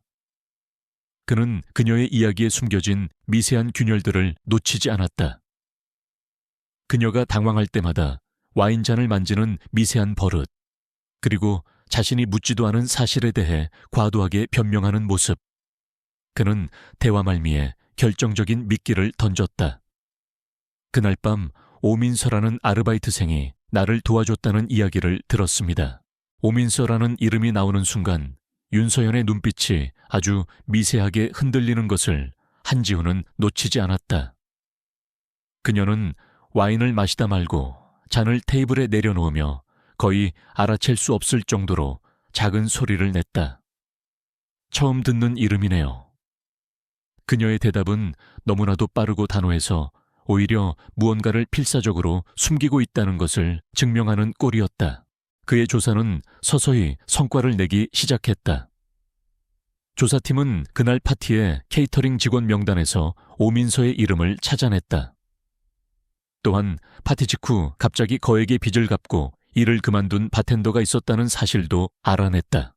그는 그녀의 이야기에 숨겨진 미세한 균열들을 놓치지 않았다. 그녀가 당황할 때마다 와인잔을 만지는 미세한 버릇, 그리고 자신이 묻지도 않은 사실에 대해 과도하게 변명하는 모습. 그는 대화 말미에 결정적인 미끼를 던졌다. 그날 밤 오민서라는 아르바이트생이 나를 도와줬다는 이야기를 들었습니다. 오민서라는 이름이 나오는 순간 윤서연의 눈빛이 아주 미세하게 흔들리는 것을 한지우는 놓치지 않았다. 그녀는 와인을 마시다 말고 잔을 테이블에 내려놓으며 거의 알아챌 수 없을 정도로 작은 소리를 냈다. 처음 듣는 이름이네요. 그녀의 대답은 너무나도 빠르고 단호해서 오히려 무언가를 필사적으로 숨기고 있다는 것을 증명하는 꼴이었다. 그의 조사는 서서히 성과를 내기 시작했다. 조사팀은 그날 파티의 케이터링 직원 명단에서 오민서의 이름을 찾아냈다. 또한 파티 직후 갑자기 거액의 빚을 갚고 일을 그만둔 바텐더가 있었다는 사실도 알아냈다.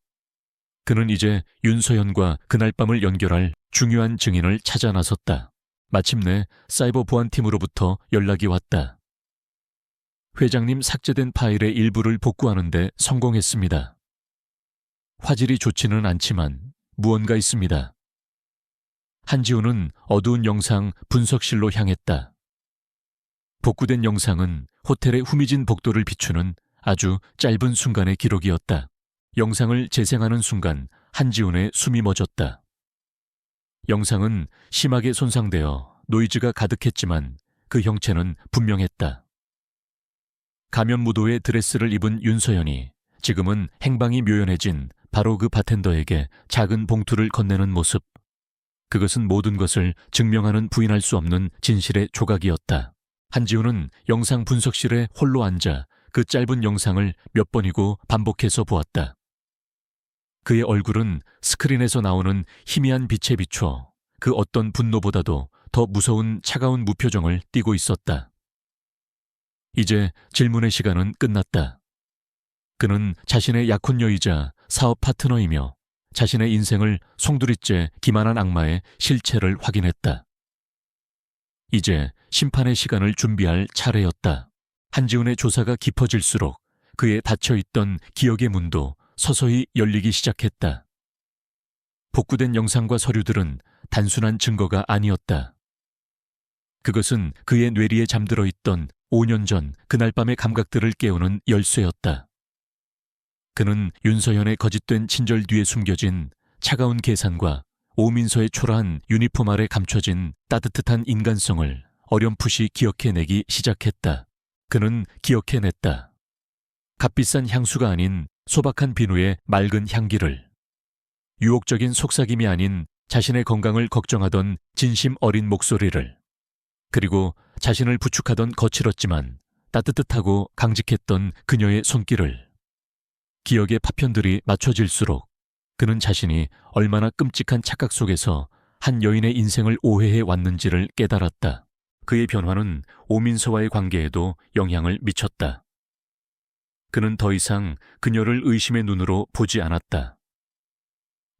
그는 이제 윤서연과 그날 밤을 연결할 중요한 증인을 찾아 나섰다. 마침내 사이버 보안팀으로부터 연락이 왔다. 회장님 삭제된 파일의 일부를 복구하는 데 성공했습니다. 화질이 좋지는 않지만 무언가 있습니다. 한지우는 어두운 영상 분석실로 향했다. 복구된 영상은 호텔의 후미진 복도를 비추는 아주 짧은 순간의 기록이었다. 영상을 재생하는 순간 한지훈의 숨이 멎었다. 영상은 심하게 손상되어 노이즈가 가득했지만 그 형체는 분명했다. 가면 무도의 드레스를 입은 윤서연이 지금은 행방이 묘연해진 바로 그 바텐더에게 작은 봉투를 건네는 모습. 그것은 모든 것을 증명하는 부인할 수 없는 진실의 조각이었다. 한지훈은 영상 분석실에 홀로 앉아 그 짧은 영상을 몇 번이고 반복해서 보았다. 그의 얼굴은 스크린에서 나오는 희미한 빛에 비춰 그 어떤 분노보다도 더 무서운 차가운 무표정을 띠고 있었다. 이제 질문의 시간은 끝났다. 그는 자신의 약혼녀이자 사업 파트너이며 자신의 인생을 송두리째 기만한 악마의 실체를 확인했다. 이제 심판의 시간을 준비할 차례였다. 한지훈의 조사가 깊어질수록 그의 닫혀있던 기억의 문도 서서히 열리기 시작했다. 복구된 영상과 서류들은 단순한 증거가 아니었다. 그것은 그의 뇌리에 잠들어 있던 5년 전 그날 밤의 감각들을 깨우는 열쇠였다. 그는 윤서연의 거짓된 친절 뒤에 숨겨진 차가운 계산과 오민서의 초라한 유니폼 아래 감춰진 따뜻한 인간성을 어렴풋이 기억해내기 시작했다. 그는 기억해냈다. 값비싼 향수가 아닌 소박한 비누의 맑은 향기를, 유혹적인 속삭임이 아닌 자신의 건강을 걱정하던 진심 어린 목소리를, 그리고 자신을 부축하던 거칠었지만 따뜻하고 강직했던 그녀의 손길을. 기억의 파편들이 맞춰질수록 그는 자신이 얼마나 끔찍한 착각 속에서 한 여인의 인생을 오해해 왔는지를 깨달았다. 그의 변화는 오민서와의 관계에도 영향을 미쳤다. 그는 더 이상 그녀를 의심의 눈으로 보지 않았다.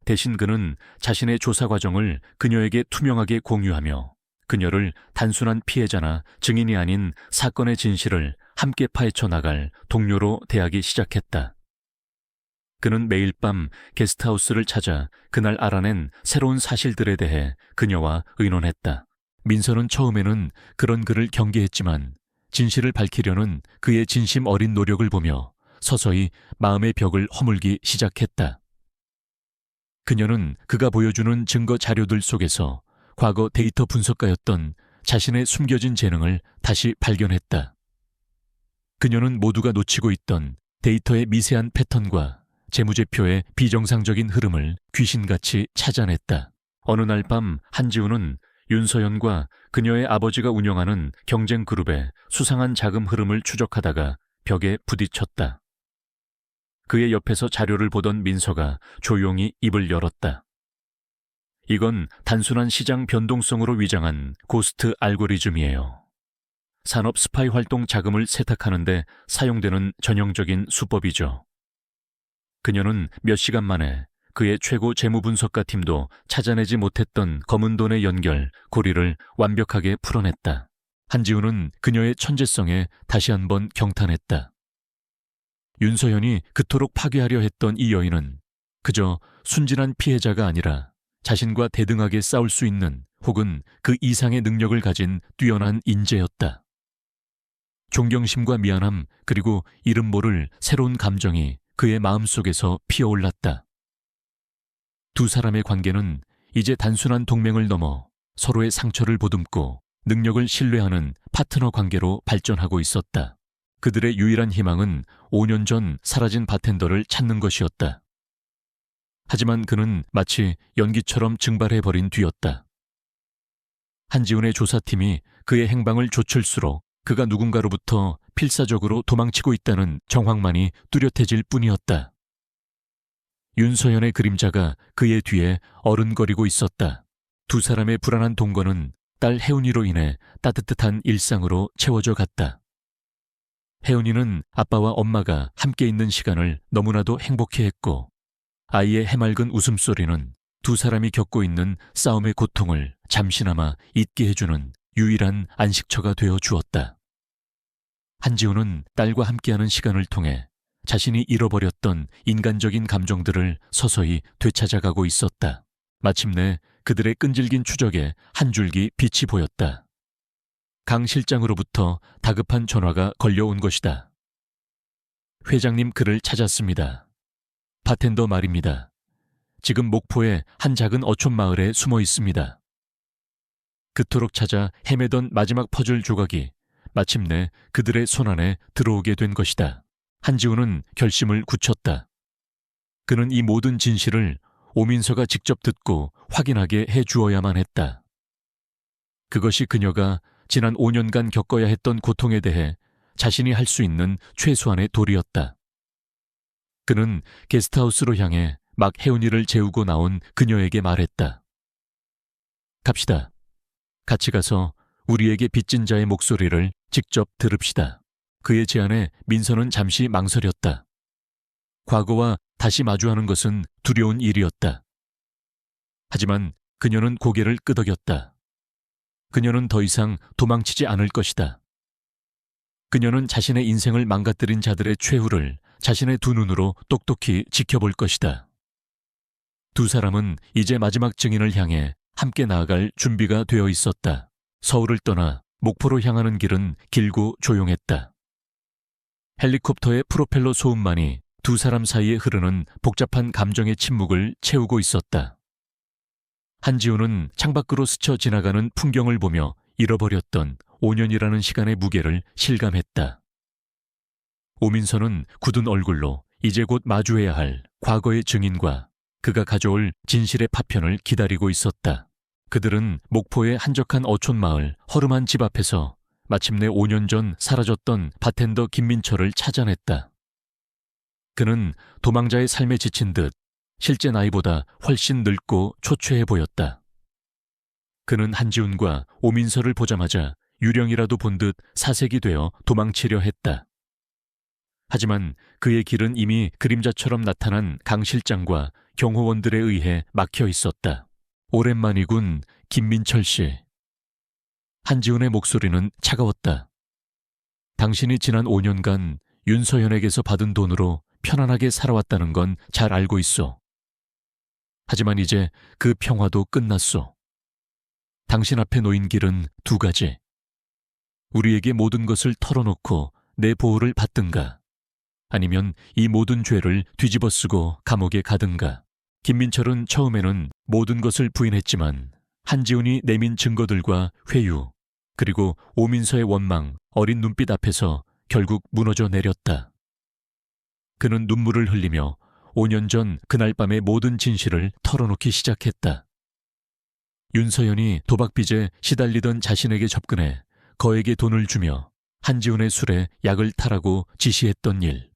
대신 그는 자신의 조사 과정을 그녀에게 투명하게 공유하며 그녀를 단순한 피해자나 증인이 아닌 사건의 진실을 함께 파헤쳐 나갈 동료로 대하기 시작했다. 그는 매일 밤 게스트하우스를 찾아 그날 알아낸 새로운 사실들에 대해 그녀와 의논했다. 민서는 처음에는 그런 그를 경계했지만 진실을 밝히려는 그의 진심 어린 노력을 보며 서서히 마음의 벽을 허물기 시작했다. 그녀는 그가 보여주는 증거 자료들 속에서 과거 데이터 분석가였던 자신의 숨겨진 재능을 다시 발견했다. 그녀는 모두가 놓치고 있던 데이터의 미세한 패턴과 재무제표의 비정상적인 흐름을 귀신같이 찾아냈다. 어느 날 밤 한지훈은 윤서연과 그녀의 아버지가 운영하는 경쟁 그룹의 수상한 자금 흐름을 추적하다가 벽에 부딪혔다. 그의 옆에서 자료를 보던 민서가 조용히 입을 열었다. 이건 단순한 시장 변동성으로 위장한 고스트 알고리즘이에요. 산업 스파이 활동 자금을 세탁하는데 사용되는 전형적인 수법이죠. 그녀는 몇 시간 만에 그의 최고 재무분석가 팀도 찾아내지 못했던 검은 돈의 연결, 고리를 완벽하게 풀어냈다. 한지우는 그녀의 천재성에 다시 한번 경탄했다. 윤서현이 그토록 파괴하려 했던 이 여인은 그저 순진한 피해자가 아니라 자신과 대등하게 싸울 수 있는 혹은 그 이상의 능력을 가진 뛰어난 인재였다. 존경심과 미안함 그리고 이름 모를 새로운 감정이 그의 마음속에서 피어올랐다. 두 사람의 관계는 이제 단순한 동맹을 넘어 서로의 상처를 보듬고 능력을 신뢰하는 파트너 관계로 발전하고 있었다. 그들의 유일한 희망은 5년 전 사라진 바텐더를 찾는 것이었다. 하지만 그는 마치 연기처럼 증발해버린 뒤였다. 한지훈의 조사팀이 그의 행방을 좇을수록 그가 누군가로부터 필사적으로 도망치고 있다는 정황만이 뚜렷해질 뿐이었다. 윤서현의 그림자가 그의 뒤에 어른거리고 있었다. 두 사람의 불안한 동거는 딸 혜운이로 인해 따뜻한 일상으로 채워져 갔다. 혜운이는 아빠와 엄마가 함께 있는 시간을 너무나도 행복해했고 아이의 해맑은 웃음소리는 두 사람이 겪고 있는 싸움의 고통을 잠시나마 잊게 해주는 유일한 안식처가 되어 주었다. 한지우는 딸과 함께하는 시간을 통해 자신이 잃어버렸던 인간적인 감정들을 서서히 되찾아가고 있었다. 마침내 그들의 끈질긴 추적에 한 줄기 빛이 보였다. 강 실장으로부터 다급한 전화가 걸려온 것이다. 회장님 글을 찾았습니다. 바텐더 말입니다. 지금 목포의 한 작은 어촌 마을에 숨어 있습니다. 그토록 찾아 헤매던 마지막 퍼즐 조각이 마침내 그들의 손안에 들어오게 된 것이다. 한지우는 결심을 굳혔다. 그는 이 모든 진실을 오민서가 직접 듣고 확인하게 해주어야만 했다. 그것이 그녀가 지난 5년간 겪어야 했던 고통에 대해 자신이 할 수 있는 최소한의 도리였다. 그는 게스트하우스로 향해 막 혜운이를 재우고 나온 그녀에게 말했다. 갑시다. 같이 가서 우리에게 빚진 자의 목소리를 직접 들읍시다. 그의 제안에 민서는 잠시 망설였다. 과거와 다시 마주하는 것은 두려운 일이었다. 하지만 그녀는 고개를 끄덕였다. 그녀는 더 이상 도망치지 않을 것이다. 그녀는 자신의 인생을 망가뜨린 자들의 최후를 자신의 두 눈으로 똑똑히 지켜볼 것이다. 두 사람은 이제 마지막 증인을 향해 함께 나아갈 준비가 되어 있었다. 서울을 떠나 목포로 향하는 길은 길고 조용했다. 헬리콥터의 프로펠러 소음만이 두 사람 사이에 흐르는 복잡한 감정의 침묵을 채우고 있었다. 한지우는 창밖으로 스쳐 지나가는 풍경을 보며 잃어버렸던 5년이라는 시간의 무게를 실감했다. 오민서는 굳은 얼굴로 이제 곧 마주해야 할 과거의 증인과 그가 가져올 진실의 파편을 기다리고 있었다. 그들은 목포의 한적한 어촌마을 허름한 집 앞에서 마침내 5년 전 사라졌던 바텐더 김민철을 찾아냈다. 그는 도망자의 삶에 지친 듯 실제 나이보다 훨씬 늙고 초췌해 보였다. 그는 한지훈과 오민서를 보자마자 유령이라도 본 듯 사색이 되어 도망치려 했다. 하지만 그의 길은 이미 그림자처럼 나타난 강 실장과 경호원들에 의해 막혀 있었다. 오랜만이군, 김민철 씨. 한지훈의 목소리는 차가웠다. 당신이 지난 5년간 윤서현에게서 받은 돈으로 편안하게 살아왔다는 건 잘 알고 있어. 하지만 이제 그 평화도 끝났어. 당신 앞에 놓인 길은 두 가지. 우리에게 모든 것을 털어놓고 내 보호를 받든가, 아니면 이 모든 죄를 뒤집어쓰고 감옥에 가든가. 김민철은 처음에는 모든 것을 부인했지만 한지훈이 내민 증거들과 회유, 그리고 오민서의 원망, 어린 눈빛 앞에서 결국 무너져 내렸다. 그는 눈물을 흘리며 5년 전 그날 밤의 모든 진실을 털어놓기 시작했다. 윤서현이 도박빚에 시달리던 자신에게 접근해 거액의 돈을 주며 한지훈의 술에 약을 타라고 지시했던 일.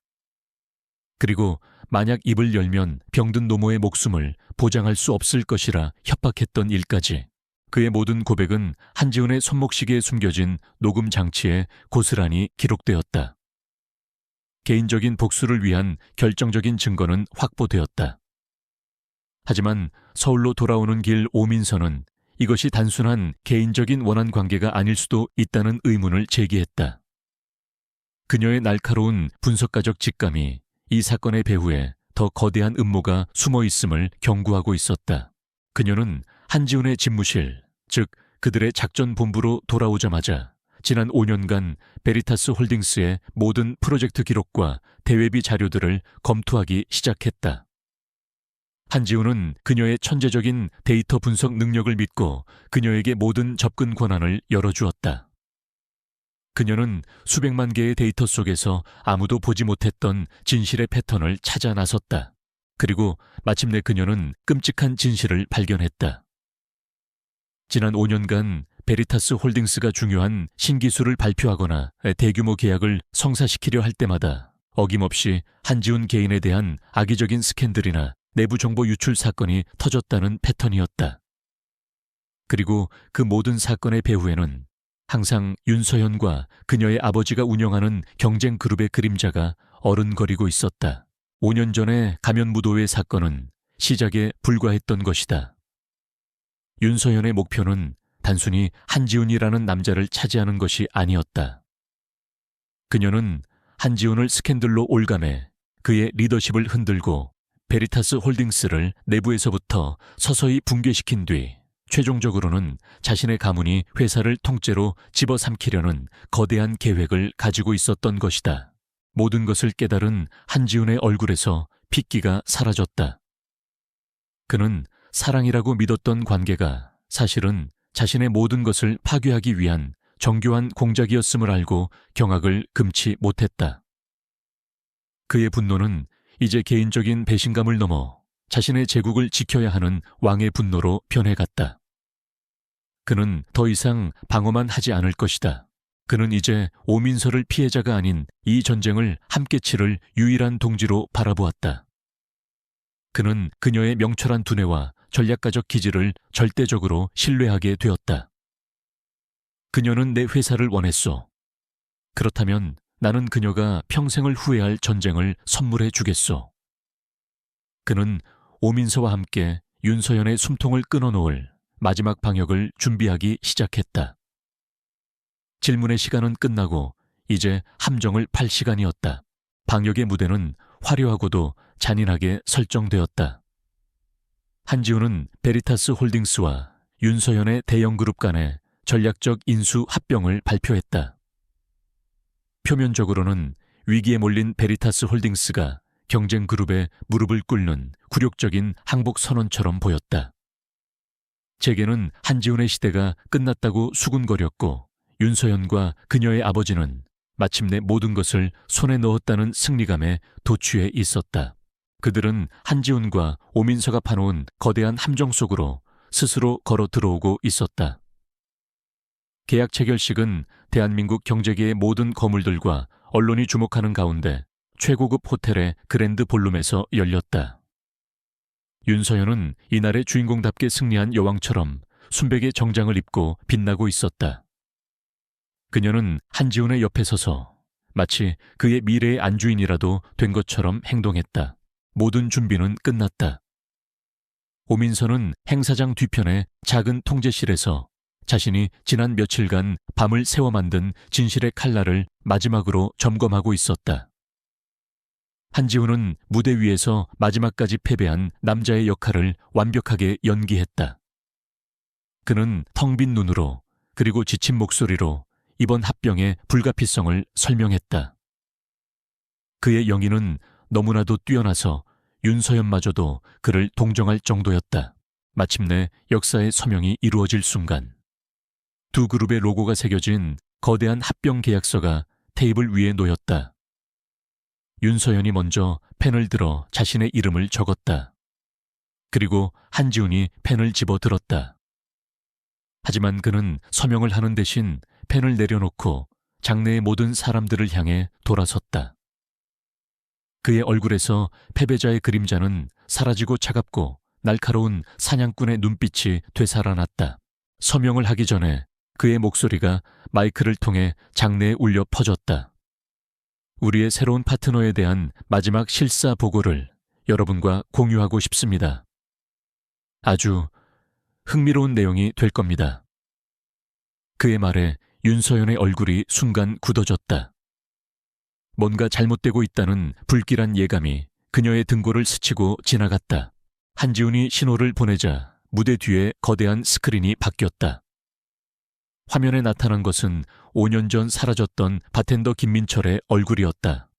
그리고 만약 입을 열면 병든 노모의 목숨을 보장할 수 없을 것이라 협박했던 일까지. 그의 모든 고백은 한지훈의 손목시계에 숨겨진 녹음 장치에 고스란히 기록되었다. 개인적인 복수를 위한 결정적인 증거는 확보되었다. 하지만 서울로 돌아오는 길 오민서는 이것이 단순한 개인적인 원한 관계가 아닐 수도 있다는 의문을 제기했다. 그녀의 날카로운 분석가적 직감이 이 사건의 배후에 더 거대한 음모가 숨어 있음을 경고하고 있었다. 그녀는 한지훈의 집무실, 즉 그들의 작전 본부로 돌아오자마자 지난 5년간 베리타스 홀딩스의 모든 프로젝트 기록과 대외비 자료들을 검토하기 시작했다. 한지훈은 그녀의 천재적인 데이터 분석 능력을 믿고 그녀에게 모든 접근 권한을 열어주었다. 그녀는 수백만 개의 데이터 속에서 아무도 보지 못했던 진실의 패턴을 찾아 나섰다. 그리고 마침내 그녀는 끔찍한 진실을 발견했다. 지난 5년간 베리타스 홀딩스가 중요한 신기술을 발표하거나 대규모 계약을 성사시키려 할 때마다 어김없이 한지훈 개인에 대한 악의적인 스캔들이나 내부 정보 유출 사건이 터졌다는 패턴이었다. 그리고 그 모든 사건의 배후에는 항상 윤서현과 그녀의 아버지가 운영하는 경쟁 그룹의 그림자가 어른거리고 있었다. 5년 전의 가면무도회 사건은 시작에 불과했던 것이다. 윤서현의 목표는 단순히 한지훈이라는 남자를 차지하는 것이 아니었다. 그녀는 한지훈을 스캔들로 올감해 그의 리더십을 흔들고 베리타스 홀딩스를 내부에서부터 서서히 붕괴시킨 뒤 최종적으로는 자신의 가문이 회사를 통째로 집어삼키려는 거대한 계획을 가지고 있었던 것이다. 모든 것을 깨달은 한지훈의 얼굴에서 핏기가 사라졌다. 그는 사랑이라고 믿었던 관계가 사실은 자신의 모든 것을 파괴하기 위한 정교한 공작이었음을 알고 경악을 금치 못했다. 그의 분노는 이제 개인적인 배신감을 넘어 자신의 제국을 지켜야 하는 왕의 분노로 변해갔다. 그는 더 이상 방어만 하지 않을 것이다. 그는 이제 오민서를 피해자가 아닌 이 전쟁을 함께 치를 유일한 동지로 바라보았다. 그는 그녀의 명철한 두뇌와 전략가적 기질을 절대적으로 신뢰하게 되었다. 그녀는 내 회사를 원했소. 그렇다면 나는 그녀가 평생을 후회할 전쟁을 선물해 주겠소. 그는 오민서와 함께 윤서현의 숨통을 끊어놓을 마지막 방역을 준비하기 시작했다. 질문의 시간은 끝나고 이제 함정을 팔 시간이었다. 방역의 무대는 화려하고도 잔인하게 설정되었다. 한지훈은 베리타스 홀딩스와 윤서현의 대형그룹 간의 전략적 인수 합병을 발표했다. 표면적으로는 위기에 몰린 베리타스 홀딩스가 경쟁 그룹에 무릎을 꿇는 굴욕적인 항복 선언처럼 보였다. 제게는 한지훈의 시대가 끝났다고 수군거렸고 윤서현과 그녀의 아버지는 마침내 모든 것을 손에 넣었다는 승리감에 도취해 있었다. 그들은 한지훈과 오민서가 파놓은 거대한 함정 속으로 스스로 걸어 들어오고 있었다. 계약 체결식은 대한민국 경제계의 모든 거물들과 언론이 주목하는 가운데 최고급 호텔의 그랜드 볼룸에서 열렸다. 윤서현은 이날의 주인공답게 승리한 여왕처럼 순백의 정장을 입고 빛나고 있었다. 그녀는 한지훈의 옆에 서서 마치 그의 미래의 안주인이라도 된 것처럼 행동했다. 모든 준비는 끝났다. 오민서는 행사장 뒤편의 작은 통제실에서 자신이 지난 며칠간 밤을 새워 만든 진실의 칼날을 마지막으로 점검하고 있었다. 한지훈은 무대 위에서 마지막까지 패배한 남자의 역할을 완벽하게 연기했다. 그는 텅 빈 눈으로 그리고 지친 목소리로 이번 합병의 불가피성을 설명했다. 그의 영의는 너무나도 뛰어나서 윤서현마저도 그를 동정할 정도였다. 마침내 역사의 서명이 이루어질 순간 두 그룹의 로고가 새겨진 거대한 합병 계약서가 테이블 위에 놓였다. 윤서현이 먼저 펜을 들어 자신의 이름을 적었다. 그리고 한지훈이 펜을 집어들었다. 하지만 그는 서명을 하는 대신 펜을 내려놓고 장내의 모든 사람들을 향해 돌아섰다. 그의 얼굴에서 패배자의 그림자는 사라지고 차갑고 날카로운 사냥꾼의 눈빛이 되살아났다. 서명을 하기 전에 그의 목소리가 마이크를 통해 장내에 울려 퍼졌다. 우리의 새로운 파트너에 대한 마지막 실사 보고를 여러분과 공유하고 싶습니다. 아주 흥미로운 내용이 될 겁니다. 그의 말에 윤서연의 얼굴이 순간 굳어졌다. 뭔가 잘못되고 있다는 불길한 예감이 그녀의 등골을 스치고 지나갔다. 한지훈이 신호를 보내자 무대 뒤에 거대한 스크린이 바뀌었다. 화면에 나타난 것은 5년 전 사라졌던 바텐더 김민철의 얼굴이었다.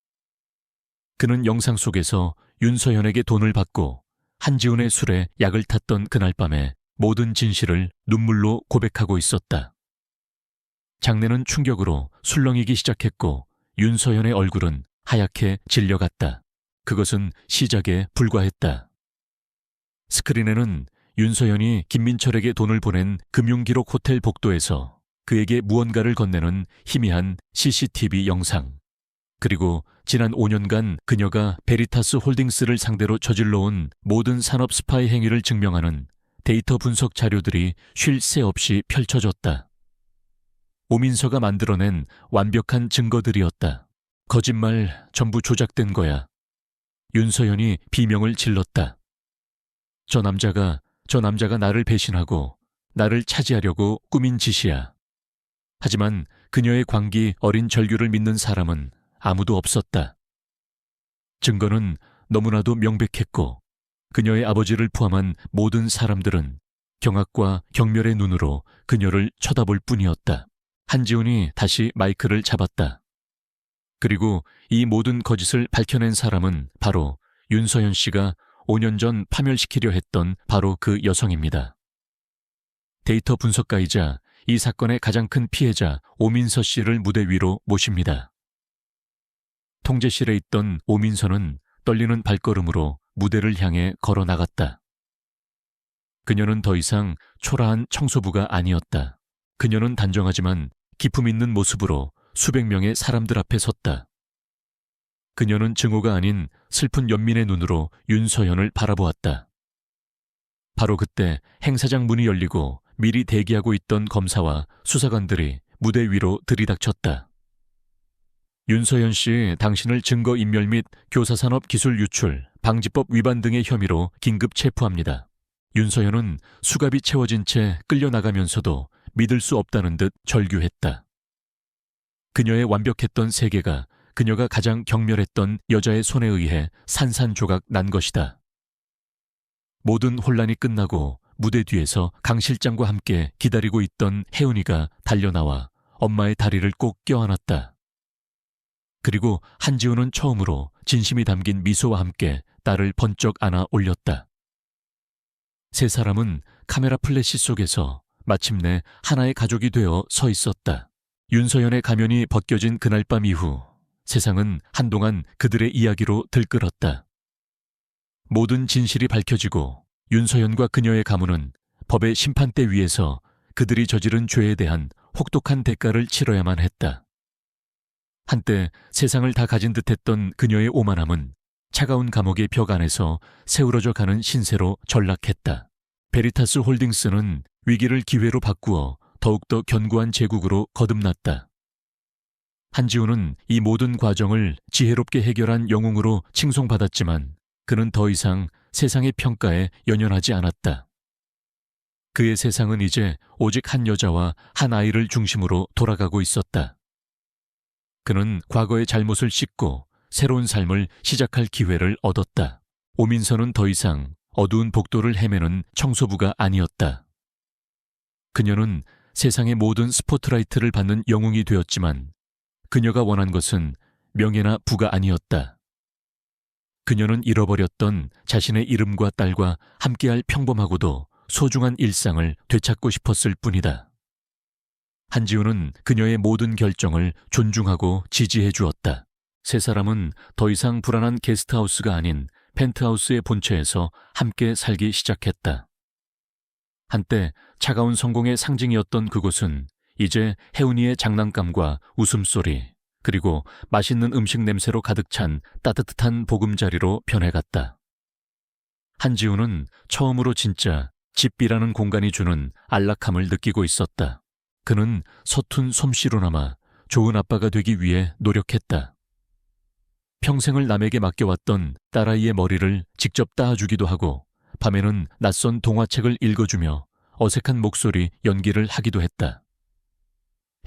그는 영상 속에서 윤서연에게 돈을 받고 한지훈의 술에 약을 탔던 그날 밤에 모든 진실을 눈물로 고백하고 있었다. 장내는 충격으로 술렁이기 시작했고 윤서연의 얼굴은 하얗게 질려갔다. 그것은 시작에 불과했다. 스크린에는 윤서연이 김민철에게 돈을 보낸 금융기록 호텔 복도에서 그에게 무언가를 건네는 희미한 CCTV 영상, 그리고 지난 5년간 그녀가 베리타스 홀딩스를 상대로 저질러온 모든 산업 스파이 행위를 증명하는 데이터 분석 자료들이 쉴 새 없이 펼쳐졌다. 오민서가 만들어낸 완벽한 증거들이었다. 거짓말 전부 조작된 거야. 윤서연이 비명을 질렀다. 저 남자가 나를 배신하고 나를 차지하려고 꾸민 짓이야. 하지만 그녀의 광기 어린 절규를 믿는 사람은 아무도 없었다. 증거는 너무나도 명백했고 그녀의 아버지를 포함한 모든 사람들은 경악과 경멸의 눈으로 그녀를 쳐다볼 뿐이었다. 한지훈이 다시 마이크를 잡았다. 그리고 이 모든 거짓을 밝혀낸 사람은 바로 윤서연 씨가 5년 전 파멸시키려 했던 바로 그 여성입니다. 데이터 분석가이자 이 사건의 가장 큰 피해자 오민서 씨를 무대 위로 모십니다. 통제실에 있던 오민서는 떨리는 발걸음으로 무대를 향해 걸어 나갔다. 그녀는 더 이상 초라한 청소부가 아니었다. 그녀는 단정하지만 기품 있는 모습으로 수백 명의 사람들 앞에 섰다. 그녀는 증오가 아닌 슬픈 연민의 눈으로 윤서연을 바라보았다. 바로 그때 행사장 문이 열리고 미리 대기하고 있던 검사와 수사관들이 무대 위로 들이닥쳤다. 윤서연 씨, 당신을 증거인멸 및 교사산업 기술 유출, 방지법 위반 등의 혐의로 긴급 체포합니다. 윤서연은 수갑이 채워진 채 끌려나가면서도 믿을 수 없다는 듯 절규했다. 그녀의 완벽했던 세계가 그녀가 가장 경멸했던 여자의 손에 의해 산산조각 난 것이다. 모든 혼란이 끝나고 무대 뒤에서 강 실장과 함께 기다리고 있던 혜은이가 달려나와 엄마의 다리를 꼭 껴안았다. 그리고 한지훈은 처음으로 진심이 담긴 미소와 함께 딸을 번쩍 안아 올렸다. 세 사람은 카메라 플래시 속에서 마침내 하나의 가족이 되어 서 있었다. 윤서연의 가면이 벗겨진 그날 밤 이후 세상은 한동안 그들의 이야기로 들끓었다. 모든 진실이 밝혀지고 윤서연과 그녀의 가문은 법의 심판대 위에서 그들이 저지른 죄에 대한 혹독한 대가를 치러야만 했다. 한때 세상을 다 가진 듯했던 그녀의 오만함은 차가운 감옥의 벽 안에서 세우러져 가는 신세로 전락했다. 베리타스 홀딩스는 위기를 기회로 바꾸어 더욱더 견고한 제국으로 거듭났다. 한지훈은 이 모든 과정을 지혜롭게 해결한 영웅으로 칭송받았지만 그는 더 이상 세상의 평가에 연연하지 않았다. 그의 세상은 이제 오직 한 여자와 한 아이를 중심으로 돌아가고 있었다. 그는 과거의 잘못을 씻고 새로운 삶을 시작할 기회를 얻었다. 오민서는 더 이상 어두운 복도를 헤매는 청소부가 아니었다. 그녀는 세상의 모든 스포트라이트를 받는 영웅이 되었지만 그녀가 원한 것은 명예나 부가 아니었다. 그녀는 잃어버렸던 자신의 이름과 딸과 함께할 평범하고도 소중한 일상을 되찾고 싶었을 뿐이다. 한지훈은 그녀의 모든 결정을 존중하고 지지해 주었다. 세 사람은 더 이상 불안한 게스트하우스가 아닌 펜트하우스의 본체에서 함께 살기 시작했다. 한때 차가운 성공의 상징이었던 그곳은 이제 혜은이의 장난감과 웃음소리, 그리고 맛있는 음식 냄새로 가득 찬 따뜻한 보금자리로 변해갔다. 한지우는 처음으로 진짜 집이라는 공간이 주는 안락함을 느끼고 있었다. 그는 서툰 솜씨로나마 좋은 아빠가 되기 위해 노력했다. 평생을 남에게 맡겨왔던 딸아이의 머리를 직접 따아주기도 하고 밤에는 낯선 동화책을 읽어주며 어색한 목소리 연기를 하기도 했다.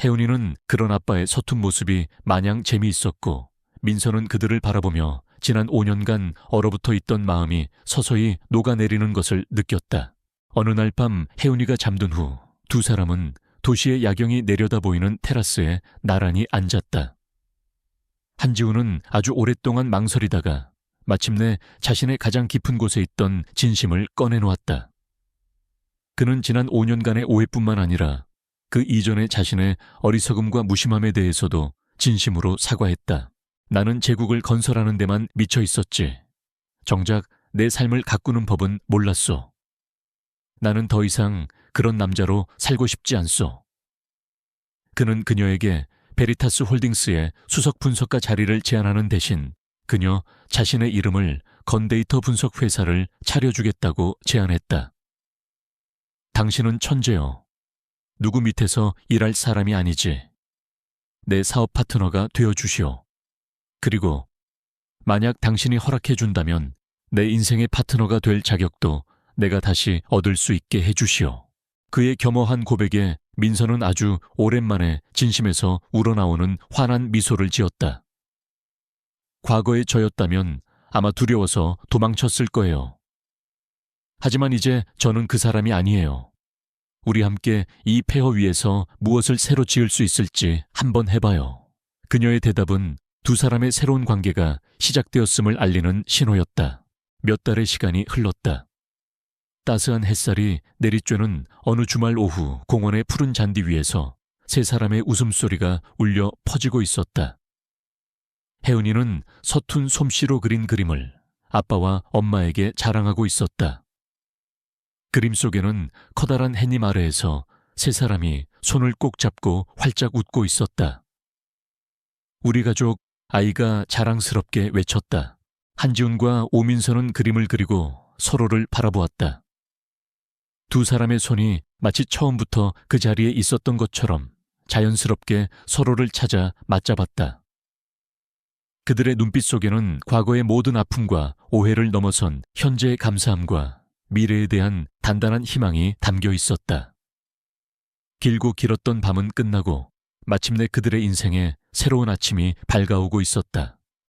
혜은이는 그런 아빠의 서툰 모습이 마냥 재미있었고 민서는 그들을 바라보며 지난 5년간 얼어붙어 있던 마음이 서서히 녹아내리는 것을 느꼈다. 어느 날 밤 혜은이가 잠든 후 두 사람은 도시의 야경이 내려다 보이는 테라스에 나란히 앉았다. 한지우는 아주 오랫동안 망설이다가 마침내 자신의 가장 깊은 곳에 있던 진심을 꺼내놓았다. 그는 지난 5년간의 오해뿐만 아니라 그 이전의 자신의 어리석음과 무심함에 대해서도 진심으로 사과했다. 나는 제국을 건설하는 데만 미쳐 있었지. 정작 내 삶을 가꾸는 법은 몰랐소. 나는 더 이상 그런 남자로 살고 싶지 않소. 그는 그녀에게 베리타스 홀딩스의 수석 분석가 자리를 제안하는 대신 그녀 자신의 이름을 건 데이터 분석 회사를 차려주겠다고 제안했다. 당신은 천재요. 누구 밑에서 일할 사람이 아니지. 내 사업 파트너가 되어주시오. 그리고 만약 당신이 허락해준다면 내 인생의 파트너가 될 자격도 내가 다시 얻을 수 있게 해주시오. 그의 겸허한 고백에 민서는 아주 오랜만에 진심에서 우러나오는 환한 미소를 지었다. 과거의 저였다면 아마 두려워서 도망쳤을 거예요. 하지만 이제 저는 그 사람이 아니에요. 우리 함께 이 폐허 위에서 무엇을 새로 지을 수 있을지 한번 해봐요. 그녀의 대답은 두 사람의 새로운 관계가 시작되었음을 알리는 신호였다. 몇 달의 시간이 흘렀다. 따스한 햇살이 내리쬐는 어느 주말 오후 공원의 푸른 잔디 위에서 세 사람의 웃음소리가 울려 퍼지고 있었다. 혜은이는 서툰 솜씨로 그린 그림을 아빠와 엄마에게 자랑하고 있었다. 그림 속에는 커다란 햇님 아래에서 세 사람이 손을 꼭 잡고 활짝 웃고 있었다. 우리 가족, 아이가 자랑스럽게 외쳤다. 한지훈과 오민서는 그림을 그리고 서로를 바라보았다. 두 사람의 손이 마치 처음부터 그 자리에 있었던 것처럼 자연스럽게 서로를 찾아 맞잡았다. 그들의 눈빛 속에는 과거의 모든 아픔과 오해를 넘어선 현재의 감사함과 미래에 대한 단단한 희망이 담겨 있었다. 길고 길었던 밤은 끝나고 마침내 그들의 인생에 새로운 아침이 밝아오고 있었다.